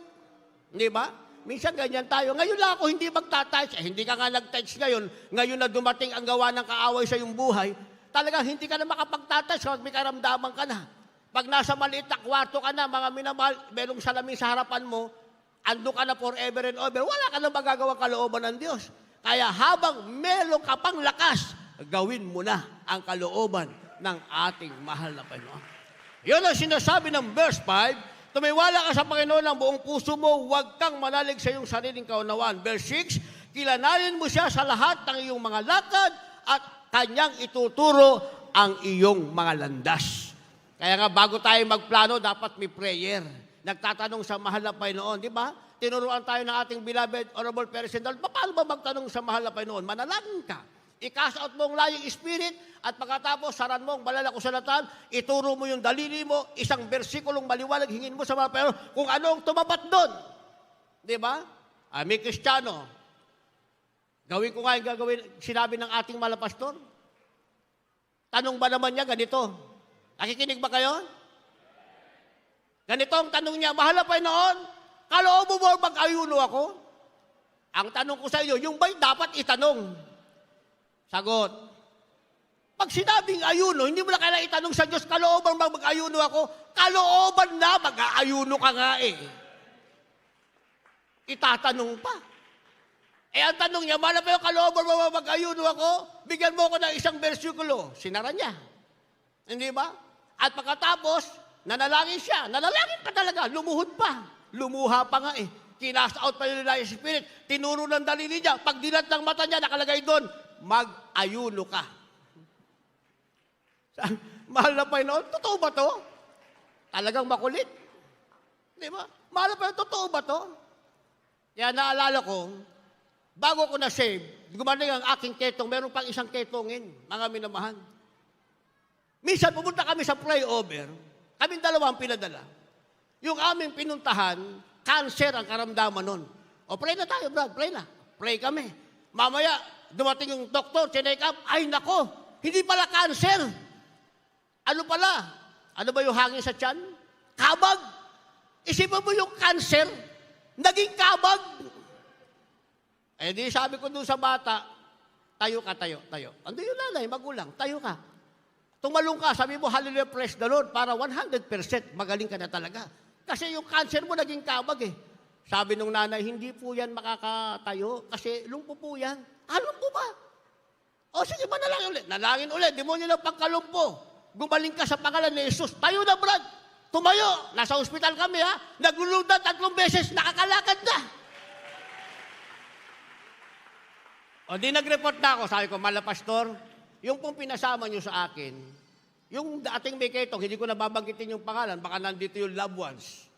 Speaker 1: Hindi ba? Minsan ganyan tayo. Ngayon lang ako hindi magta-touch. Hindi ka nga nag-touch ngayon. Ngayon na dumating ang gawa ng kaaway sa iyong buhay, talagang hindi ka na makapag-touch kapag may karamdaman ka na. Pag nasa maliit na kwarto ka na, mga minamahal, merong salamin sa harapan mo, ando ka na forever and over, wala ka na magagawang kalooban ng Diyos. Kaya habang meron ka pang lakas, gawin mo na ang kalooban ng ating mahal na Panginoon. Yun ang sinasabi ng verse 5, tumiwala ka sa Panginoon ng buong puso mo, huwag kang manalig sa iyong sariling kaunawaan. Verse 6, kilalanin mo siya sa lahat ng iyong mga lakad at kanyang ituturo ang iyong mga landas. Kaya nga bago tayo magplano, dapat may prayer. Nagtatanong sa mahal na Panginoon, di ba? Tinuruan tayo ng ating beloved Honorable President, paano ba magtanong sa mahal na Panginoon? Manalangin ka. I-cast out mo ang lying spirit at pagkatapos saran mo ang banal na kasulatan, ituro mo yung dalili mo, isang bersikulong maliwalag, hingin mo sa mga Panginoon kung ano ang tumapat doon. Di ba? May Kristiyano. Gawin ko nga yung gagawin, sinabi ng ating malapastor. Tanong ba naman niya ganito? Nakikinig ba kayo? Ganito ang tanong niya, mahal na Panginoon, kaloob mo mag-ayuno ako? Ang tanong ko sa iyo, yung ba'y dapat itanong? Sagot. Pag sinabing ayuno, hindi mo na kailangan itanong sa Diyos, kalooban ba mag-ayuno ako? Kalooban na, mag-aayuno ka nga eh. Itatanong pa. Ang tanong niya, mahal na Panginoon, kalooban ba mag-ayuno ako? Bigyan mo ako ng isang bersikulo. Sinara niya. Hindi ba? At pagkatapos, nanalangin siya. Nanalangin pa talaga. Lumuhod pa. Lumuha pa nga eh. Kinast out pa yung lying spirit. Tinuro ng dalili niya. Pag dilat ng mata niya, nakalagay doon, mag-ayuno ka. Mahal na Panginoon, totoo ba to? Talagang makulit. Di ba? Mahal na Panginoon, totoo ba to? Kaya naalala ko, bago ko na-save, gumaling ang aking ketong, meron pang isang ketongin, mga minamahal. Minsan, pumunta kami sa flyover, kaming dalawa ang pinadala. Yung aming pinuntahan, cancer ang karamdaman nun. O, pray na tayo, Brad, pray na. Pray kami. Mamaya, dumating yung doktor, check up, ay nako, hindi pala cancer. Ano pala? Ano ba yung hangin sa tiyan? Kabag. Isipin mo yung cancer, naging kabag. Eh di sabi ko doon sa bata, tayo ka, tayo. Ando yung nanay, magulang, tayo ka. Tumalong ka, sabi mo, hallelujah, praise the Lord, para 100% magaling ka na talaga. Kasi yung cancer mo naging kabag eh. Sabi nung nanay, hindi po yan makakatayo kasi lumpo po yan. Lumpo ba? O sige, manalangin ulit. Nalangin ulit, demonyo ng pagkalumpo. Gumaling ka sa pangalan ni Jesus. Tayo na, Brad. Tumayo. Nasa ospital kami, ha? Naglulundan 3 beses, nakakalakad na. O di nag-report na ako. Sabi ko, Mala Pastor, yung pong pinasama nyo sa akin, yung dating may ketong, hindi ko nababanggitin yung pangalan, baka nandito yung loved ones.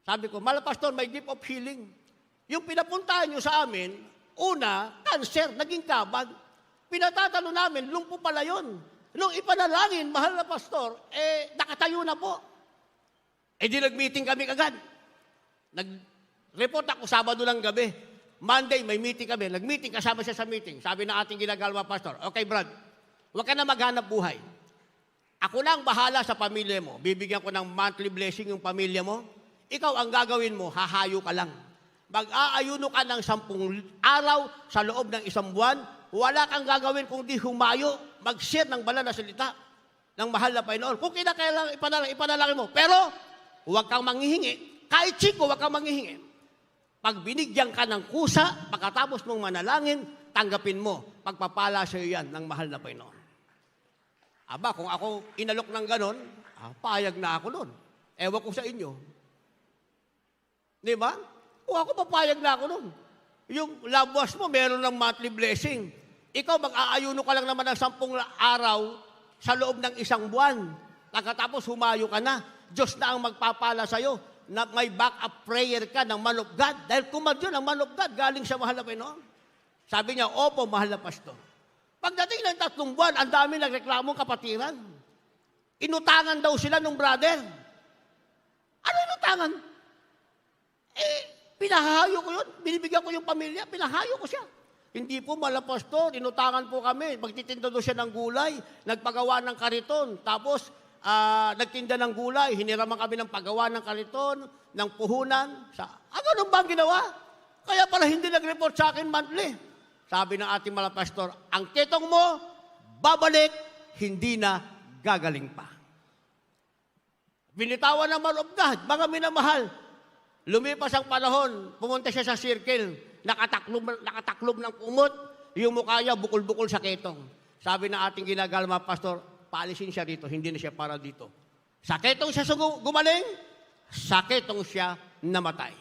Speaker 1: Sabi ko, Mala Pastor, may gift of healing. Yung pinapuntahan nyo sa amin, una, cancer, naging kabag. Pinatatalo namin, lumpo pala yun. Nung ipanalangin, mahal na pastor, nakatayo na po. Di nag-meeting kami kagad. Nag-report ako Sabado ng gabi. Monday, may meeting kami. Nag-meeting, kasama siya sa meeting. Sabi ng ating ginagalwa pastor, okay Brad, huwag ka na maghanap buhay. Ako na ang bahala sa pamilya mo. Bibigyan ko ng monthly blessing yung pamilya mo. Ikaw ang gagawin mo, hahayo ka lang. Mag-aayuno ka ng 10 araw sa loob ng 1 buwan, wala kang gagawin kung di humayo, mag-share ng banal na salita ng mahal na Panginoon. Kung kinakailangan, ipanalangin mo. Pero, huwag kang manghihingi. Kahit chiko, huwag kang manghihingi. Pag binigyan ka ng kusa, pagkatapos mong manalangin, tanggapin mo. Pagpapala sa iyo yan ng mahal na Panginoon. Aba, kung ako inalok ng ganon, payag na ako nun. Ewan ko sa inyo. Di ba? Kung ako papayag na ako nun. Yung labwas mo, meron ng monthly blessing. Ikaw, mag-aayuno ka lang naman ng 10 araw sa loob ng 1 buwan. Pagkatapos humayo ka na. Diyos na ang magpapala sa'yo na may back-up prayer ka ng man of God. Dahil kumad yun, ang man of God, galing sa mahal na Panginoon. Sabi niya, opo, mahal na pastor. Pagdating ng 3 buwan, ang dami nagreklamong kapatiran. Inutangan daw sila ng brother. Ano inutangan? Pinahayo ko yun. Binibigyan ko yung pamilya. Pinahayo ko siya. Hindi po, mahal na pastor. Inutangan po kami. Magtitinda doon siya ng gulay. Nagpagawa ng kariton. Tapos, nagtinda ng gulay. Hiniraman kami ng paggawa ng kariton, ng puhunan. Ganun ba ang ginawa? Kaya pala hindi nag-report sa akin monthly. Sabi ng ating mahal na pastor, ang ketong mo, babalik, hindi na gagaling pa. Binitawan ng man of God, mga minamahal. Lumipas ang panahon, pumunta siya sa circle, nakataklob ng kumot, yung mukha niya bukol-bukol sa ketong. Sabi ng ating ginagalma, pastor, paalisin siya dito, hindi na siya para dito. Sa ketong siya gumaling, sa ketong siya namatay.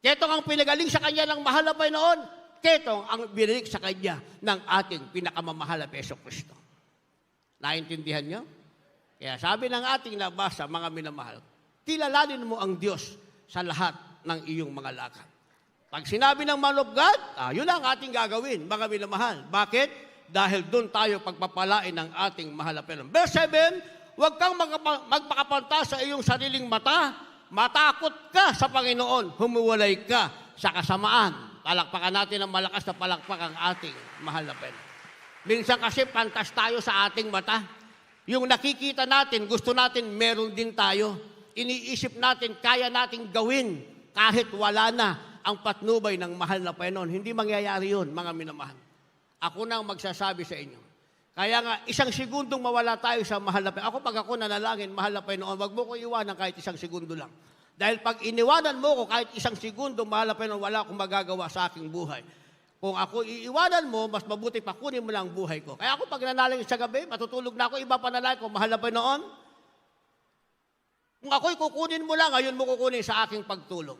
Speaker 1: Ketong ang pinagaling sa kanya ng mahal na Panginoon, ketong ang binalik sa kanya ng ating pinakamamahal na Hesus Kristo. Naintindihan niyo? Kaya sabi ng ating nabasa, mga minamahal, kilalanin mo ang Diyos sa lahat ng iyong mga lakad. Pag sinabi ng man of God, yun ang ating gagawin, mga minamahal. Bakit? Dahil doon tayo pagpapalain ng ating mahal na Panginoon. Verse 7, huwag kang magpakapanta sa iyong sariling mata, matakot ka sa Panginoon, humuwalay ka sa kasamaan. Palakpakan natin ng malakas na palakpak ang ating mahal na Panginoon. Minsan kasi pantas tayo sa ating mata. Yung nakikita natin, gusto natin, meron din tayo. Iniisip natin, kaya nating gawin kahit wala na ang patnubay ng mahal na Panginoon. Hindi mangyayari yun, mga minamahal. Ako na ang magsasabi sa inyo. Kaya nga, 1 segundong mawala tayo sa mahal na Panginoon. Ako, pag ako nanalangin, mahal na Panginoon, wag mo ko iwanan kahit 1 segundo lang. Dahil pag iniwanan mo ko kahit 1 segundo, mahal na Panginoon, wala akong magagawa sa aking buhay. Kung ako iiwanan mo, mas mabuti pa kunin mo lang ang buhay ko. Kaya ako, pag nanalangin sa gabi, matutulog na ako, iba panalangin ko, mahal na Panginoon, kung ako'y kukunin mo lang, ngayon mo kukunin sa aking pagtulong.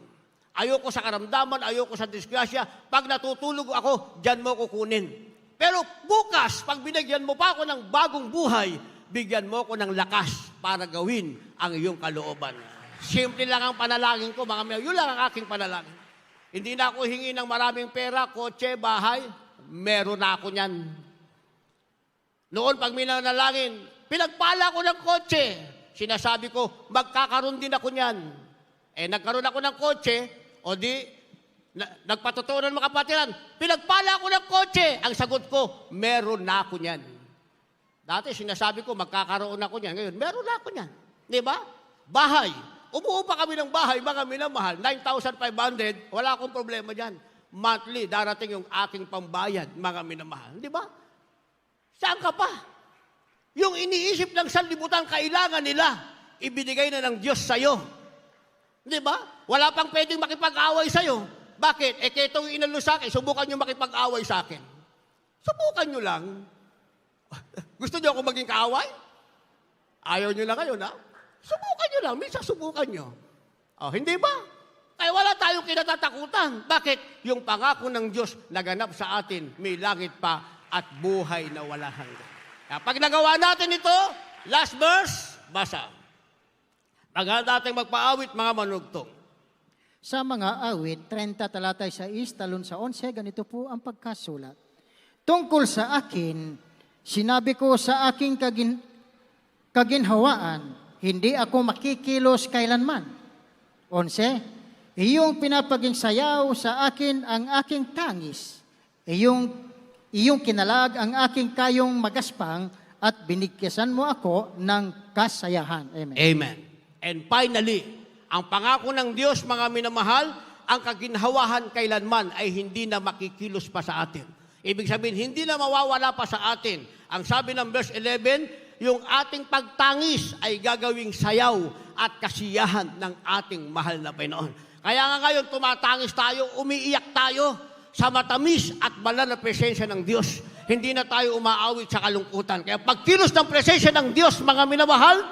Speaker 1: Ayoko sa karamdaman, ayoko sa disgrasya. Pag natutulog ako, dyan mo kukunin. Pero bukas, pag binigyan mo pa ako ng bagong buhay, bigyan mo ko ng lakas para gawin ang iyong kalooban. Simple lang ang panalangin ko, mga mga. Yun lang ang aking panalangin. Hindi na ako hingi ng maraming pera, kotse, bahay. Meron na ako niyan. Noon, pag minanalangin, pinagpala ko ng kotse. Sinasabi ko, magkakaroon din ako niyan. Nagkaroon ako ng kotse, o di, nagpatotoo ng mga kapatiran, pinagpala ako ng kotse. Ang sagot ko, meron na ako niyan. Dati sinasabi ko, magkakaroon ako niyan. Ngayon, meron na ako niyan. Di ba? Bahay. Umuupa kami ng bahay, mga minamahal, 9,500, wala akong problema dyan. Monthly, darating yung aking pambayad, mga minamahal. Di ba? Saan ka pa? Yung iniisip ng sanlibutan, kailangan nila, ibinigay na ng Diyos sa'yo. Di ba? Wala pang pwedeng makipag-away sa'yo. Bakit? Ketong inalo sa akin, subukan nyo makipag-away sa akin. Subukan nyo lang. Gusto nyo ako maging kaaway? Ayaw nyo lang ngayon, ha? Subukan nyo lang. Minsan subukan nyo. Oh, hindi ba? Kaya wala tayong kinatatakutan. Bakit? Yung pangako ng Diyos naganap sa atin, may langit pa at buhay na wala hanggan. Kaya pag nagawa natin ito, last verse, basa. Paghahanda natin magpaawit, mga manugtong.
Speaker 2: Sa mga awit, 30 talatay 6, talon sa 11, ganito po ang pagkasulat. Tungkol sa akin, sinabi ko sa aking kaginhawaan, hindi ako makikilos kailanman. 11, iyong pinapaging sayaw sa akin ang aking tangis. Iyong kinalag ang aking kayong magaspang at binigkasan mo ako ng kasayahan. Amen.
Speaker 1: Amen. And finally, ang pangako ng Diyos, mga minamahal, ang kaginhawahan kailanman ay hindi na makikilos pa sa atin. Ibig sabihin, hindi na mawawala pa sa atin. Ang sabi ng verse 11, yung ating pagtangis ay gagawing sayaw at kasiyahan ng ating mahal na Panginoon. Kaya nga ngayon, tumatangis tayo, umiiyak tayo sa matamis at banal na presensya ng Diyos. Hindi na tayo umaawit sa kalungkutan. Kaya pagkilos ng presensya ng Diyos, mga minamahal,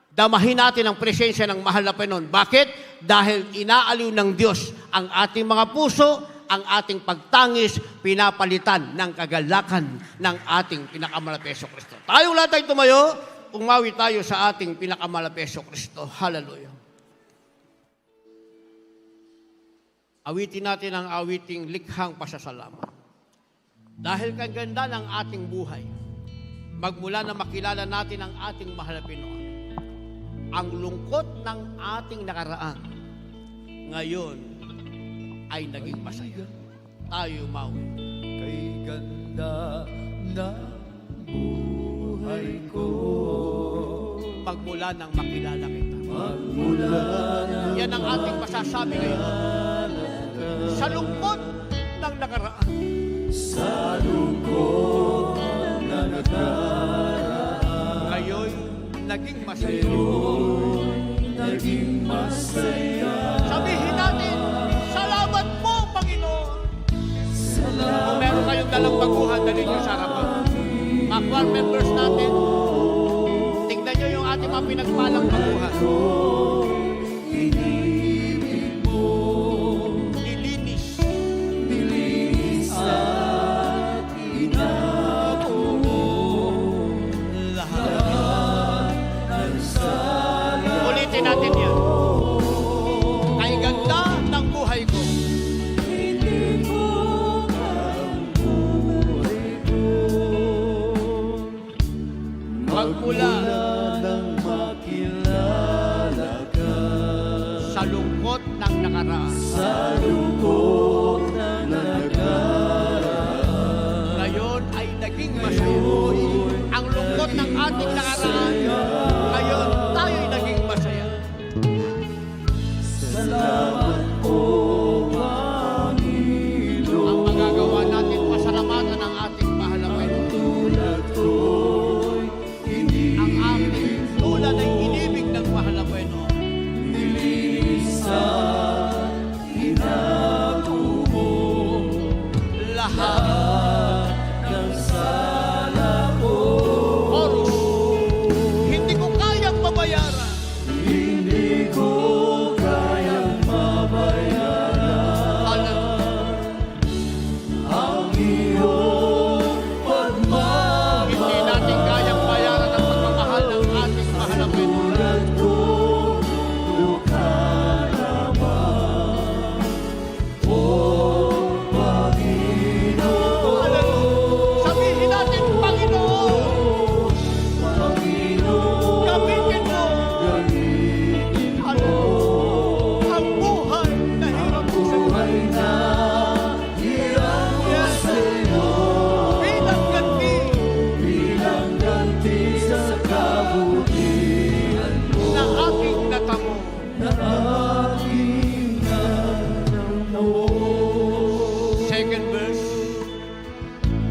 Speaker 1: damahin natin ang presensya ng mahal na Panginoon. Bakit? Dahil inaaliw ng Diyos ang ating mga puso, ang ating pagtangis, pinapalitan ng kagalakan ng ating pinakamahal na Hesus Kristo. Tayong lahat ay tumayo, umawi tayo sa ating pinakamahal na Hesus Kristo. Hallelujah. Awitin natin ang awiting likhang pasasalamat. Dahil kaganda ng ating buhay, magmula na makilala natin ang ating mahal na Panginoon, ang lungkot ng ating nakaraan, ngayon ay naging masaya. Tayo umawi.
Speaker 5: Kay ganda na buhay ko,
Speaker 1: Magmula nang makilala kita.
Speaker 5: magmula na
Speaker 1: Yan ang ating masasabi ngayon. Sa lungkot ng nakaraan,
Speaker 5: sa lungkot na nakaraan,
Speaker 1: ngayon naging masaya.
Speaker 5: naging masaya.
Speaker 1: Sabihin natin, salamat po, Panginoon. Kung meron kayong dalang baguhan, dali nyo sa harapan. Mga choir members natin, tignan nyo yung ating mga pinagpalang baguhan. Nilinis.
Speaker 5: at inapuno
Speaker 1: Lahat.
Speaker 5: ng sala.
Speaker 1: Ulitin natin yan. Kay ganda ng buhay ko.
Speaker 5: Hindi ko ang buhay ko,
Speaker 1: Magmula
Speaker 5: nang makilala ka.
Speaker 1: sa lungkot ng nakaraan,
Speaker 5: Sa lungkot na nakaraan,
Speaker 1: ngayon ay naging masaya. Ang lungkot ng ating nakaraan, ngayon tayo'y naging masaya.
Speaker 5: salamat po, Panginoon.
Speaker 1: Ang magagawa natin, pasalamatan ang ating mahal na Panginoon.
Speaker 5: Tulad ko'y
Speaker 1: Ang ating tulad ay inibig ng mahal na Panginoon.
Speaker 5: inilisan, inakumo
Speaker 1: Lahat
Speaker 5: ng sala ko.
Speaker 1: oros, hindi ko kayang mabayaran.
Speaker 5: Hindi ko kayang mabayaran
Speaker 1: Hallelujah.
Speaker 5: ang iyong pagmamahal.
Speaker 1: Hindi natin kayang bayaran ang pagmamahal ng ating mahal na Panginoon.
Speaker 5: Tulad ko, lukha naman. O Panginoon,
Speaker 1: Hallelujah. Sabihin natin, Panginoon,
Speaker 5: Panginoon,
Speaker 1: gamitin mo
Speaker 5: gamitin mo
Speaker 1: Hallelujah. Ang buhay na hirap ko sa
Speaker 5: buhay na hirap ko sa'yo
Speaker 1: bilang ganti
Speaker 5: bilang ganti sa kabutihan mo
Speaker 1: na aking natamo.
Speaker 5: na aking natamo.
Speaker 1: Second verse,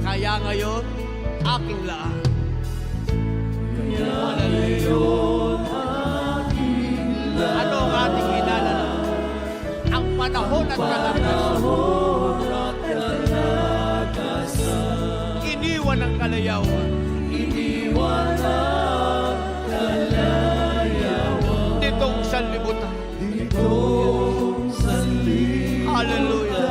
Speaker 1: kaya ngayon, aking laan. Ano ang ating inalala? Ang panahon at kalagasan
Speaker 5: Panahon at kalagasan
Speaker 1: kalayawan.
Speaker 5: iniwan ang kalayawan
Speaker 1: Ditong sanlibutan.
Speaker 5: ditong sanlibutan.
Speaker 1: Hallelujah.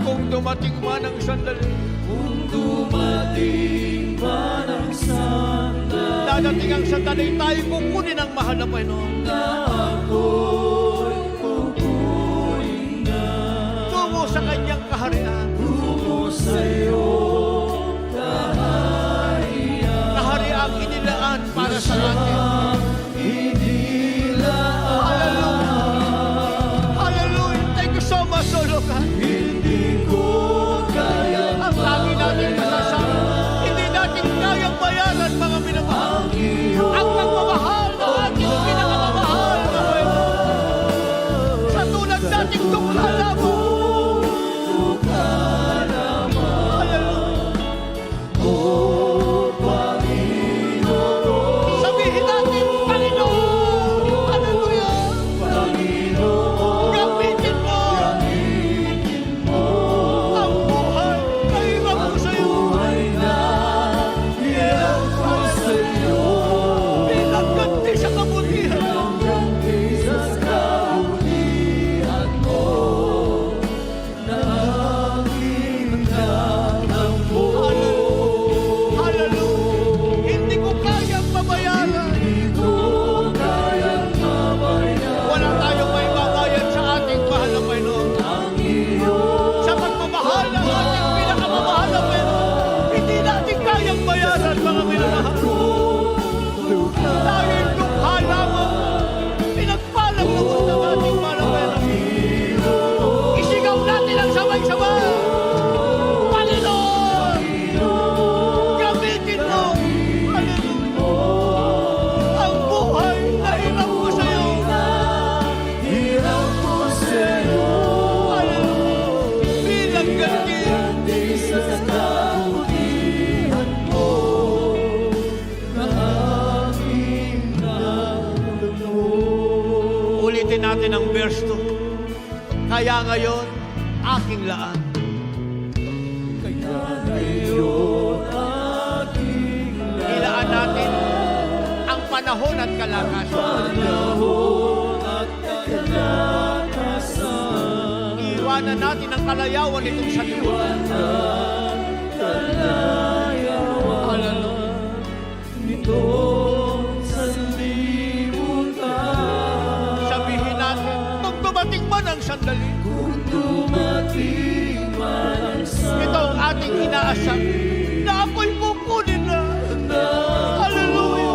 Speaker 1: Kung dumating man ang sandali,
Speaker 5: Kung dumating man ang sandali
Speaker 1: dadating ang sandali, tayo kukunin ang mahal na Panginoon.
Speaker 5: na ako'y kukunin na
Speaker 1: Tungo sa kanyang kaharian.
Speaker 5: tungo sa'yo kaharian.
Speaker 1: Kahariang inilaan para sa atin. Hallelujah. Thank you so much, O Lord God.
Speaker 5: Hindi ko kaya
Speaker 1: Ang lagi natin masasabi, hindi natin kayang bayaran, mga minamahal. Ang pagmamahal ng ating pinakamamahal na Panginoon. Sa tulad nating tukha lamang. Sabihin natin, Panginoon, hallelujah. Gamitin mo ang buhay na hirap ko sa'yo. Bilang ganti sa kabutihan. Hallelujah. Hindi ko kayang mabayaran. Wala tayong may babayan sa ating mahal na Panginoon. Sa pagmamahal ng ating pinakamamahal na Panginoon, hindi natin kayang bayaran, mga minamahal. Dahil dukha lamang, pinagpalang lubos ng ating mahal na Panginoon. Isigaw natin ang sabay-sabay. Panginoon, gamitin mo, hallelujah, ang buhay na hirap ko sa'yo. Hallelujah. Bilang ganti. Ulitin natin ang verse 2. Kaya ngayon, aking laan. Ilaan natin ang panahon at kalakasan. Iiwanan natin ang kalayawan nitong sanlibutan. Hallelujah. Sabihin natin, kung dumating man ang sandali, ito ang ating inaasam na ako'y kukunin na. Hallelujah.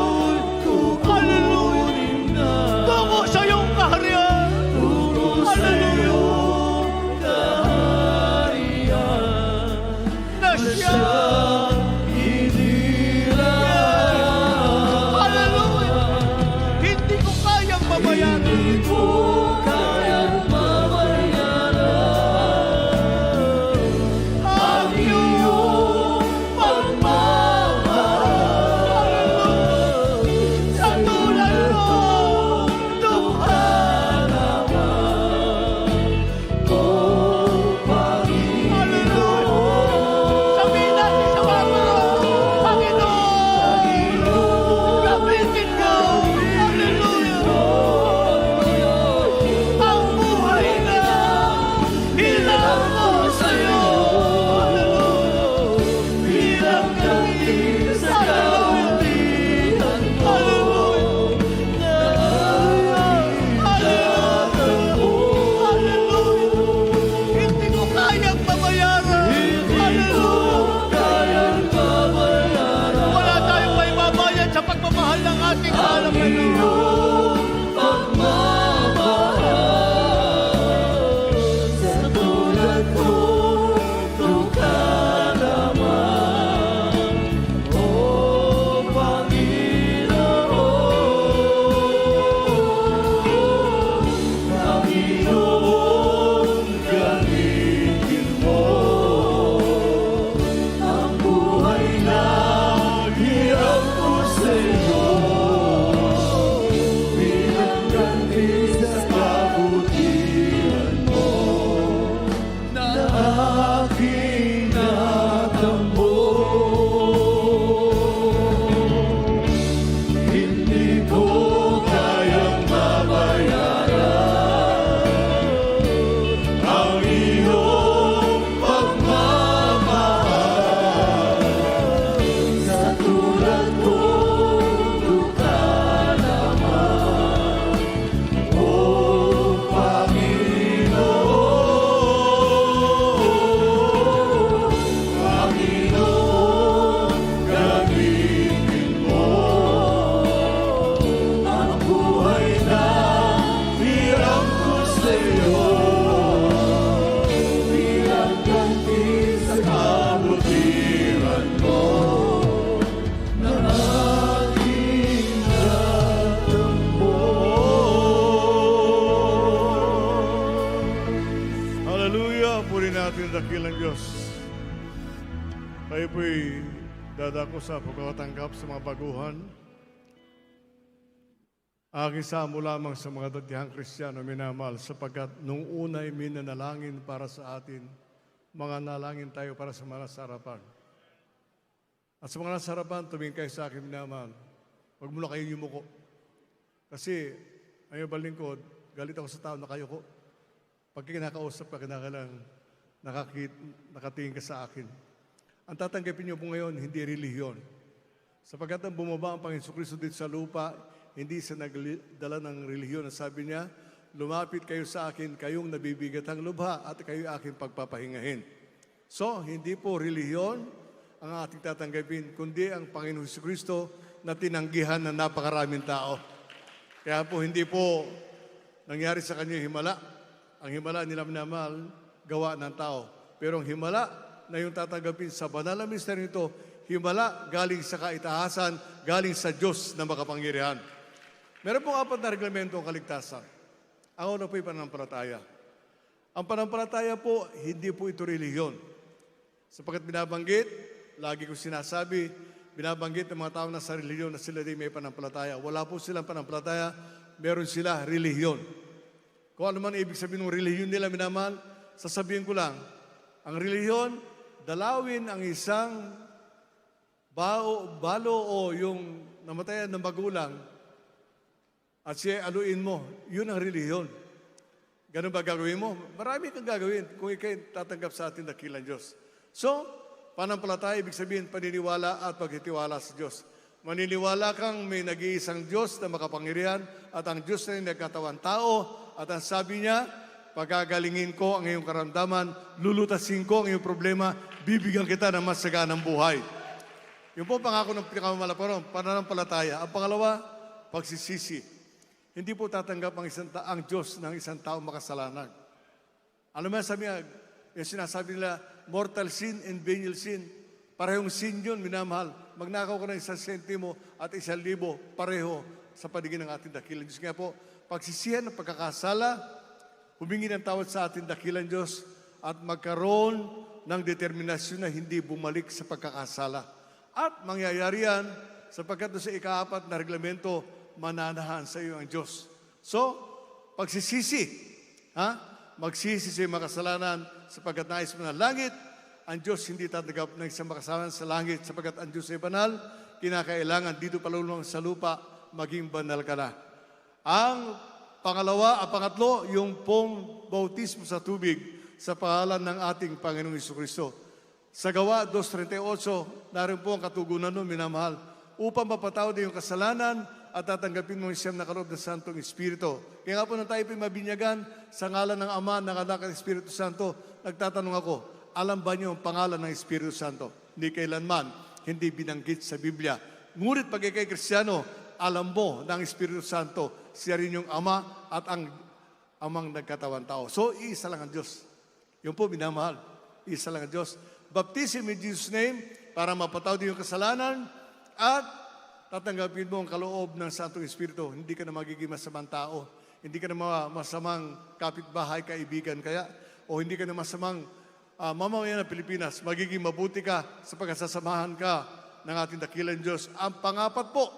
Speaker 1: Hallelujah. Tungo sa iyong kaharian. Hallelujah. Na siya. Hallelujah. Hindi ko kayang mabayaran. Ang iyong
Speaker 6: puri natin ang dakilang Diyos. Tayo po'y dadako sa pagkatanggap sa mga baguhan. Aking samo lamang sa mga datihang Kristiyano minamahal sapagkat nung una'y minanalangin para sa atin, mga nalangin tayo para sa mga nasa harapan. At sa mga nasa harapan, tumingin kayo sa akin minamahal. Huwag mo na kayo yumuko. Kasi, ayaw balingkod, galit ako sa tao na kayo ko. Pag kinakausap ka, kinakailang nakatingin ka sa akin. Ang tatanggapin niyo po ngayon, hindi relihiyon. Sapagkat ang bumaba ang Panginoon Kristo dito sa lupa, hindi sa nagdala ng relihiyon. Sabi niya, lumapit kayo sa akin, kayong nabibigatang lubha at kayo aking pagpapahingahin. So, hindi po relihiyon ang ating tatanggapin, kundi ang Panginoon Kristo na tinanggihan ng napakaraming tao. Kaya po, hindi po nangyari sa kanya himala. Ang himala nila minamahal, gawa ng tao. Pero ang himala na yung tatanggapin sa banal na misteryo nito, himala galing sa kaitahasan, galing sa Diyos na makapangyarihan. Meron pong 4 na reglamento ang kaligtasan. Ang una po yung pananampalataya. Ang pananampalataya po, hindi po ito relihiyon. Sapagkat binabanggit, lagi ko sinasabi, binabanggit ng mga tao na sa relihiyon na sila din may pananampalataya. Wala po silang pananampalataya, meron sila relihiyon. Kung ano man ibig sabihin ng relihiyon nila, minamahal, sasabihin ko lang, ang relihiyon, dalawin ang isang balo o yung namatayan ng magulang at siya aluin mo, yun ang relihiyon. Ganun ba gagawin mo? Marami kang gagawin kung ikay tatanggap sa ating dakilang Diyos. So, pananampalataya, ibig sabihin, paniniwala at pagtitiwala sa Diyos. Maniniwala kang may nag-iisang Diyos na makapangyarihan at ang Diyos na nagkatawan tao at ang sabi niya, pagagalingin ko ang iyong karamdaman, lulutasin ko ang iyong problema, bibigyan kita ng mas saganang buhay. Yung po pangako ng pinakamalaparon, pananampalataya. Ang pangalawa, pagsisisi. Hindi po tatanggap ang Diyos ng isang tao makasalanan. Ano man sabi nga, yung sinasabi nila, mortal sin and venial sin. Parehong sin yun, minamahal. Magnakaw ka ng 1 sentimo at 1,000, pareho sa paligid ng ating dakilang Diyos. Kaya po, pagsisihan ng pagkakasala, humingi ng tawad sa ating dakilang Diyos at magkaroon ng determinasyon na hindi bumalik sa pagkakasala. At mangyayari yan sapagkat sa ika-4 na reglamento, mananahan sa iyo ang Diyos. So, pagsisisi, magsisi sa iyong makasalanan sapagkat nais mo ng langit, ang Diyos hindi tatanggap ng isang makasalanan sa langit sapagkat ang Diyos ay banal, kinakailangan dito palulong sa lupa, maging banal ka na. Ang pangatlo, yung pong bautismo sa tubig sa pangalan ng ating Panginoong Jesucristo. Sa Gawa 2:38, narin po ang katugunan nun, minamahal, upang mapatawad yung kasalanan at tatanggapin mo siyang nakaloob ng Santong Espiritu. Kaya nga po nang tayo mabinyagan sa ngalan ng Ama, ng Anak at Espiritu Santo, nagtatanong ako, alam ba niyo ang pangalan ng Espiritu Santo? Hindi kailanman, hindi binanggit sa Biblia. Ngunit pag ikay Kristiyano, alam mo ng Espiritu Santo, siya rin yung Ama at ang Amang nagkatawan tao. So, iisa lang ang Diyos. Yung po, minamahal, iisa lang ang Diyos. Baptism in Jesus' name para mapatawad yung kasalanan at tatanggapin mo ang kaloob ng Santong Espiritu. Hindi ka na magiging masamang tao. Hindi ka na masamang kapitbahay, kaibigan kaya. O hindi ka na masamang mamamayan ng Pilipinas. Magiging mabuti ka sa pagkasasamahan ka ng ating dakilang Diyos. Ang pangapat po,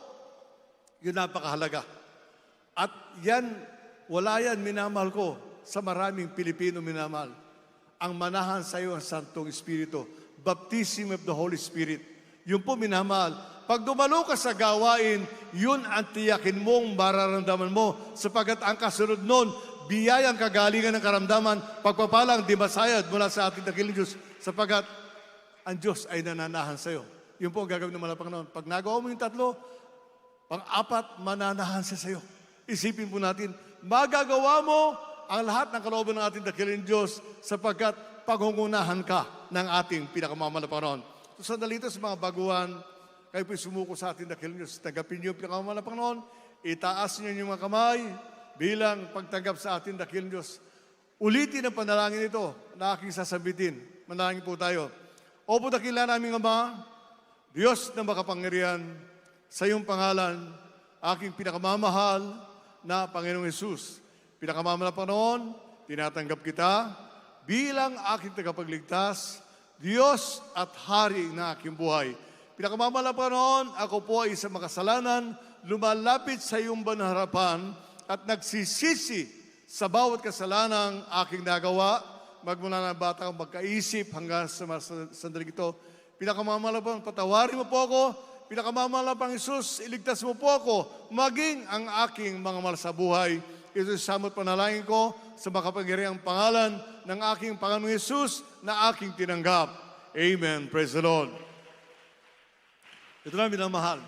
Speaker 6: yun napakahalaga. At yan, wala yan, minamahal ko, sa maraming Pilipino minamahal. Ang manahan sa iyo ang Santong Espiritu. Baptism of the Holy Spirit. Yun po minamahal. Pag dumalo ka sa gawain, yun ang tiyakin mong mararamdaman mo. Sapagkat ang kasunod nun, biyayang kagalingan ng karamdaman, pagpapalang di masayad mula sa ating dakilang Diyos. Sapagkat ang Diyos ay nananahan sa iyo. Yun po ang gagawin ng malapang noon. Pag nagawa mo yung 3, pang-4, mananahan siya sa iyo. Isipin po natin, magagawa mo ang lahat ng kalooban ng ating dakilang Diyos sapagkat pagungunahan ka ng ating pinakamamalapanon. So sandali ito sa mga baguhan, kayo po'y sumuko sa ating dakilang Diyos. Tanggapin niyo ang pinakamamalapanon, itaas niyo yung mga kamay bilang pagtanggap sa ating dakilang Diyos. Ulitin ang panalangin ito na aking sasabitin. Manalangin po tayo. Opo dakila naming Ama, Diyos na makapangyarihan, sa iyong pangalan, aking pinakamamahal na Panginoong Hesus. Pinakamamahal pa noon, tinatanggap kita bilang aking tagapagligtas, Diyos at Hari ng aking buhay. Pinakamamala pa noon, ako po ay isang makasalanan, lumalapit sa iyong banal harapan at nagsisisi sa bawat kasalanang aking nagawa, magmula ng bata akong magkaisip hanggang sa sandaling ito. Pinakamamala pa, patawarin mo po ako. Pinakamamala pang Isus, iligtas mo po ako, maging ang aking mga mahal sa buhay. Ito samot panalangin ko sa makapangyarihang pangalan ng aking Panginoong Isus na aking tinanggap. Amen. Praise the Lord. Ito na minamahal.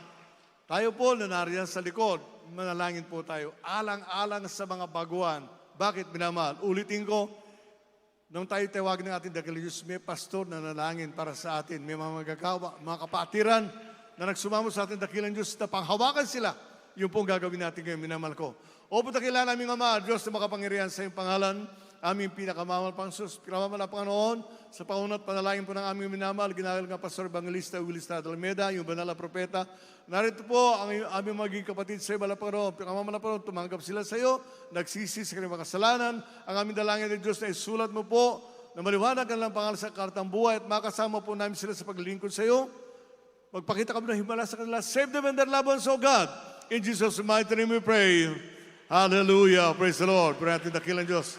Speaker 6: Tayo po na nariyan sa likod, manalangin po tayo. Alang-alang sa mga baguhan. Bakit minamahal? Ulitin ko, nung tayo tawagin ng ating dakilang Diyos, may pastor na nanalangin para sa atin. May mga magagawa, mga kapatiran na nagsumamo sa ating dakilang Diyos na panghawakan sila. Yun po ang gagawin natin ngayon, minamahal ko. O dakilan naming Ama, Diyos na makapangyarihan sa iyong pangalan, aming pinakamamahal pang Sus, pinakamamahal Panginoon, sa paunat panalangin po ng aming minamahal, ginagawa ng Pastor Evangelista Willis Almeida, yung banal na propeta. Narito po ang aming magiging kapatid sa iyo, Panginoon, pinakamamahal Panginoon, tumanggap sila sa iyo, nagsisi sa kanilang kasalanan, ang aming dalangin ng Diyos na isulat mo po, na maliwanag ang lang pangalan sa kartang buhay at makasama po namin sila sa paglilingkod sa iyo. Magpakita kami ng himala sa kanila. Save them and their loved ones, O God. In Jesus' mighty name we pray. Hallelujah. Praise the Lord. Pray natin dakilang Diyos.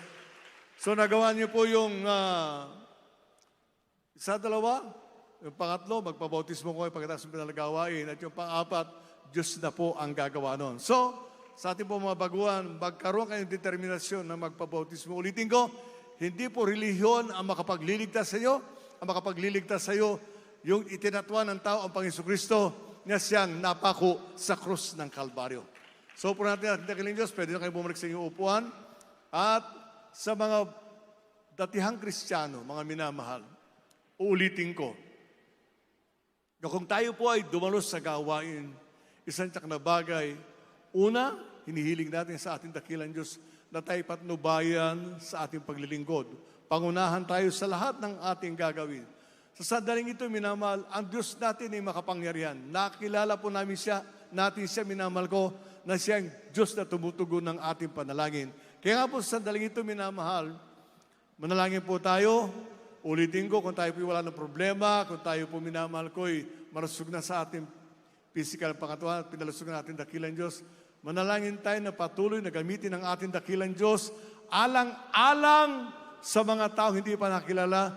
Speaker 6: So nagawa niyo po yung isa, dalawa. Yung pangatlo, magpabautismo ko pagkatapos ng pinalagawain. At yung pang-apat, Diyos na po ang gagawa nun. So, sa ating po mga baguhan, magkaroon kayong determinasyon na magpabautismo. Ulitin ko, hindi po relihiyon ang makapagliligtas sa iyo. Ang makapagliligtas sa iyo, yung itinatwa ng tao ang Panginoon Kristo na siyang napako sa krus ng Kalbaryo. So, po natin ang dakilang Diyos, pwede na kayo bumalik sa inyong upuan. At sa mga datihang Kristiyano, mga minamahal, uulitin ko, na kung tayo po ay dumalos sa gawain, isang tiyak na bagay, una, hinihiling natin sa ating dakilang Diyos na tayo patnubayan sa ating paglilingkod. Pangunahan tayo sa lahat ng ating gagawin. Sa sandaling ito, minamahal, ang Diyos natin ay makapangyarihan. Nakilala po natin siya, minamahal ko, na siyang Diyos na tumutugon ng ating panalangin. Kaya nga po sa sandaling ito, minamahal, manalangin po tayo. Ulitin ko, kung tayo po wala ng problema, kung tayo po minamahal ko, marasug na sa ating physical pangatawan at pinalusog na ating dakilang Diyos, manalangin tayo na patuloy na gamitin ang ating dakilang Diyos, alang-alang sa mga tao hindi pa nakilala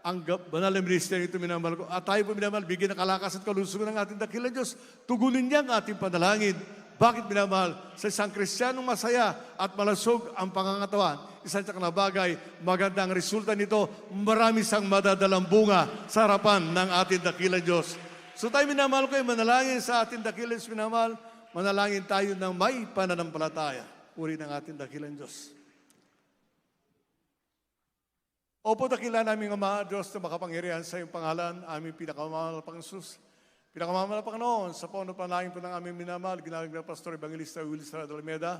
Speaker 6: ang banal na ministeryo ito, minamahal ko. At tayo po minamahal, bigyan ng kalakas at kalusugan ng ating dakilang Diyos, tugunin niya ang ating panalangin. Bakit minamahal? Sa isang Kristiyanong masaya at malasog ang pangangatawan, isang tiyak na bagay, magandang resulta nito, marami sang madadalang bunga sa harapan ng ating dakilang Diyos. So tayo minamahal ko, manalangin sa ating dakilang Diyos, minamahal, manalangin tayo ng may pananampalataya. Uri ng ating dakilang Diyos. Opo, dakilan naming Ama, Diyos na makapangyarihan sa iyong pangalan, aming pinakamamahal pang Sus. Pinakamamahal Panginoon, sa pauno panalangin po ng aming minamahal, ginagawa ng Pastor Evangelista Willis Almeida,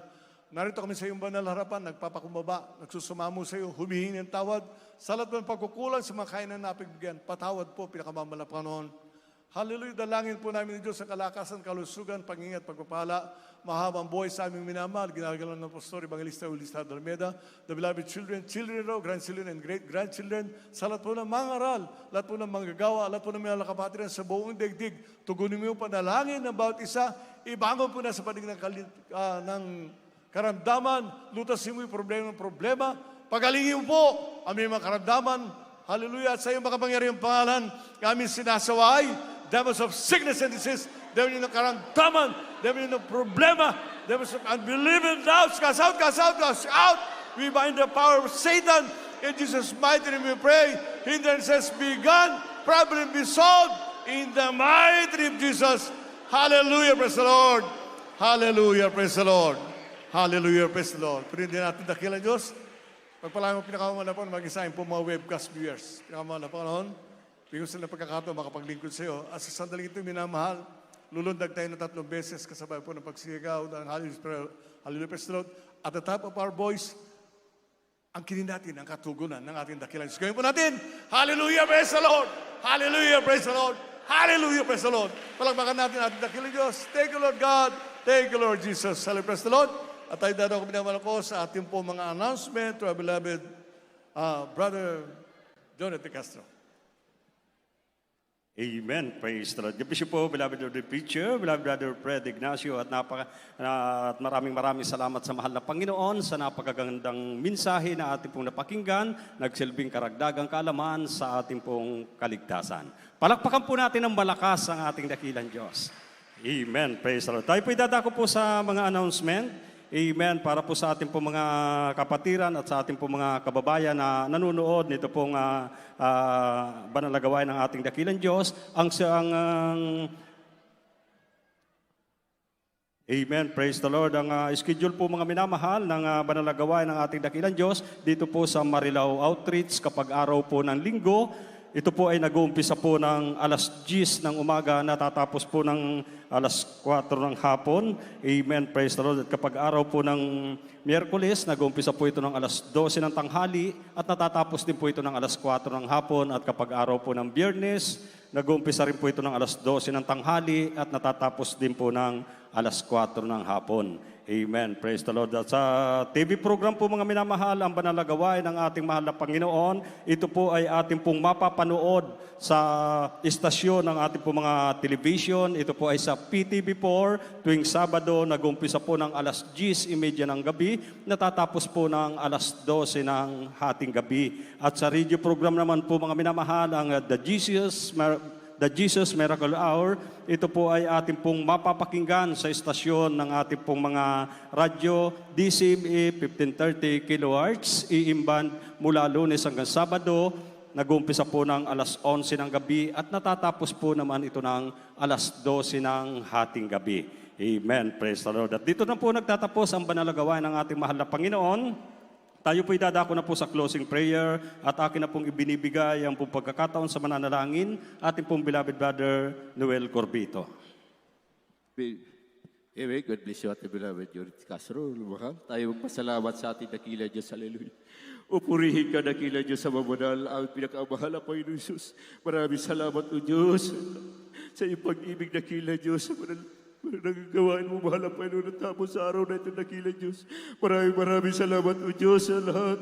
Speaker 6: narito kami sa iyong banal harapan, nagpapakumbaba, nagsusumamo sa iyo, humihingi ng tawad, sa lahat ng pagkukulang sa mga kainan na napigbigyan, patawad po, pinakamamahal Panginoon. Hallelujah, dalangin po namin ng Diyos sa kalakasan, kalusugan, pangingat, pagpapala, mahabang buhay sa aming minamahal, ginagawa ng Pastor Evangelista Willis Almeida, the beloved children, grandchildren, and great-grandchildren, sa lahat po ng mga aral, lahat po ng manggagawa, lahat po ng mga kapatiran sa buong daigdig, tugunin mo yung panalangin ng bawat isa, ibangon po na sa panig ng karamdaman, lutasin mo yung problema, pagalingin mo po ang mga karamdaman, hallelujah, at sa iyong makapangyarihang pangalan, kami sinasaway, devils of sickness and disease, devil ng karamdaman, devil ng problema, devils of unbelief and doubts, cast out, cast out, cast out. We bind the power of Satan. In Jesus' mighty name we pray. Hindrances be gone, problem be solved. In the mighty name of Jesus. Hallelujah, praise the Lord. Hallelujah, praise the Lord. Hallelujah, praise the Lord. Pinindin natin dakilang Diyos. Pagpalain mo pinakamahal po, mag-isahin po mga webcast viewers. Pinakamahal na Panginoon, bigyan sila ng pagkakataon makapaglingkod sa iyo. At sa sandaling ito, minamahal, lulundag tayo na 3 beses kasabay po ng pagsigaw ng Hallelujah, praise the Lord. At the top of our voice, ang kinin natin ang katugunan ng ating dakilang Diyos. Gawin po natin, Hallelujah, praise the Lord! Hallelujah, praise the Lord! Hallelujah, praise the Lord! Palakpakan natin ating dakilang Diyos. Thank you, Lord God. Thank you, Lord Jesus. Hallelujah, praise the Lord. At tayo dadaw kami naman ako sa ating po mga announcement to our beloved Brother Jonathan Castro.
Speaker 3: Amen. Praise the Lord. God bless you po, beloved of the preacher, beloved Brother Fred Ignacio, at maraming salamat sa mahal na Panginoon sa napakagandang mensahe na ating pong napakinggan, nagsilbing karagdagang kaalaman sa ating pong kaligtasan. Palakpakan po natin ng malakas ang ating dakilang Diyos. Amen. Praise the Lord. Tayo po idadako po sa mga announcement. Amen. Para po sa ating pong mga kapatiran at sa ating pong mga kababayan na nanonood nito pong banal na gawain ng ating dakilang Diyos. Amen. Praise the Lord. Ang schedule po mga minamahal ng banal na gawain ng ating dakilang Diyos dito po sa Marilao Outreach kapag araw po ng linggo. Ito po ay nag-uumpisa po ng alas 10 ng umaga, natatapos po ng alas 4 ng hapon. Amen, praise the Lord. At kapag araw po ng Miyerkules, nag-uumpisa po ito ng alas 12 ng tanghali at natatapos din po ito ng alas 4 ng hapon. At kapag araw po ng Biyernes, nag-uumpisa rin po ito ng alas 12 ng tanghali at natatapos din po ng alas 4 ng hapon. Amen. Praise the Lord. At sa TV program po mga minamahal, ang banal na gawain ng ating mahal na Panginoon, ito po ay ating pong mapapanood sa istasyon ng ating pong mga television. Ito po ay sa PTV4 tuwing Sabado, nag-umpisa po ng alas 10:30 ng gabi, natatapos po ng alas 12 ng hating gabi. At sa radio program naman po mga minamahal, ang The Jesus Miracle Hour, ito po ay ating pong mapapakinggan sa istasyon ng ating pong mga radyo, DCME 1530 kHz, iimban mula Lunes hanggang Sabado, nag-uumpisa po ng alas 11 ng gabi at natatapos po naman ito ng alas 12 ng hating gabi. Amen. Praise the Lord. At dito na po nagtatapos ang banal na gawain ng ating mahal na Panginoon. Tayo po idadako na po sa closing prayer at akin na pong ibinibigay ang pong pagkakataon sa mananalangin ating pong beloved brother Noel Corbito.
Speaker 5: Amen. God bless you, ating beloved Jonathan Castro. Lumahal. Tayo magpasalamat sa ating dakila Diyos. Hallelujah. Upurihin ka dakila Diyos sa mamunal, ang pinakamahal na Panginoon Jesus. Maraming salamat o Diyos sa iyong pag-ibig dakila Diyos sa nagagawain mo, mahal ang Panginoon, at tapos sa araw na ito, dakila Diyos. Maraming salamat o Diyos sa lahat.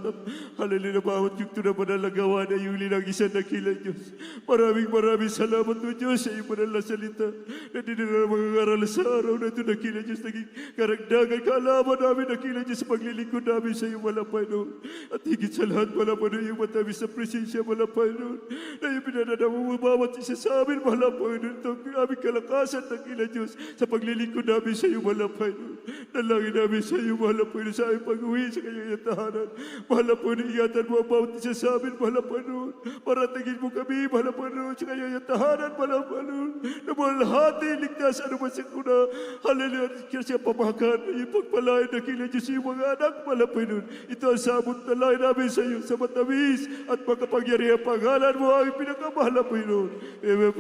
Speaker 5: Hallelujah, bawat yugto na banal na gawa na yung linang isang dakila Diyos. Maraming salamat o Diyos sa iyong banal na salita na dinala mga ngaral sa araw na ito, dakila Diyos. Naging karagdagan kaalaman namin, dakila Diyos, sa paglilingkod namin sa iyong walang Panginoon. At higit sa lahat, walang Panginoon, yung matamis na presensya, walang Panginoon, na yung pinananawa mo bawat isa sa amin, walang Panginoon. Ito ang aming kalakasan, dakila Diyos, sa paglilingkod namin sa iyo, mahal na Panginoon. Dalangin namin sa iyo, mahal na Panginoon, sa aming pag-uwi sa kanyang tahanan. Mahal na Panginoon, ingatan mo ang bawat isa sa amin, mahal na Panginoon. Paratingin mo kami, mahal na Panginoon, sa kanyang tahanan, mahal na Panginoon. Na malahati, ligtas, ano man sa kuna. Hallelujah, kasi pamahakan, ipagpalain na kila Diyos yung mga anak, mahal na Panginoon. Ito ang sabot na lain namin sa iyo, sa matamis at makapangyarihan pangalan mo, ang pinakamahal na Panginoon. Amen.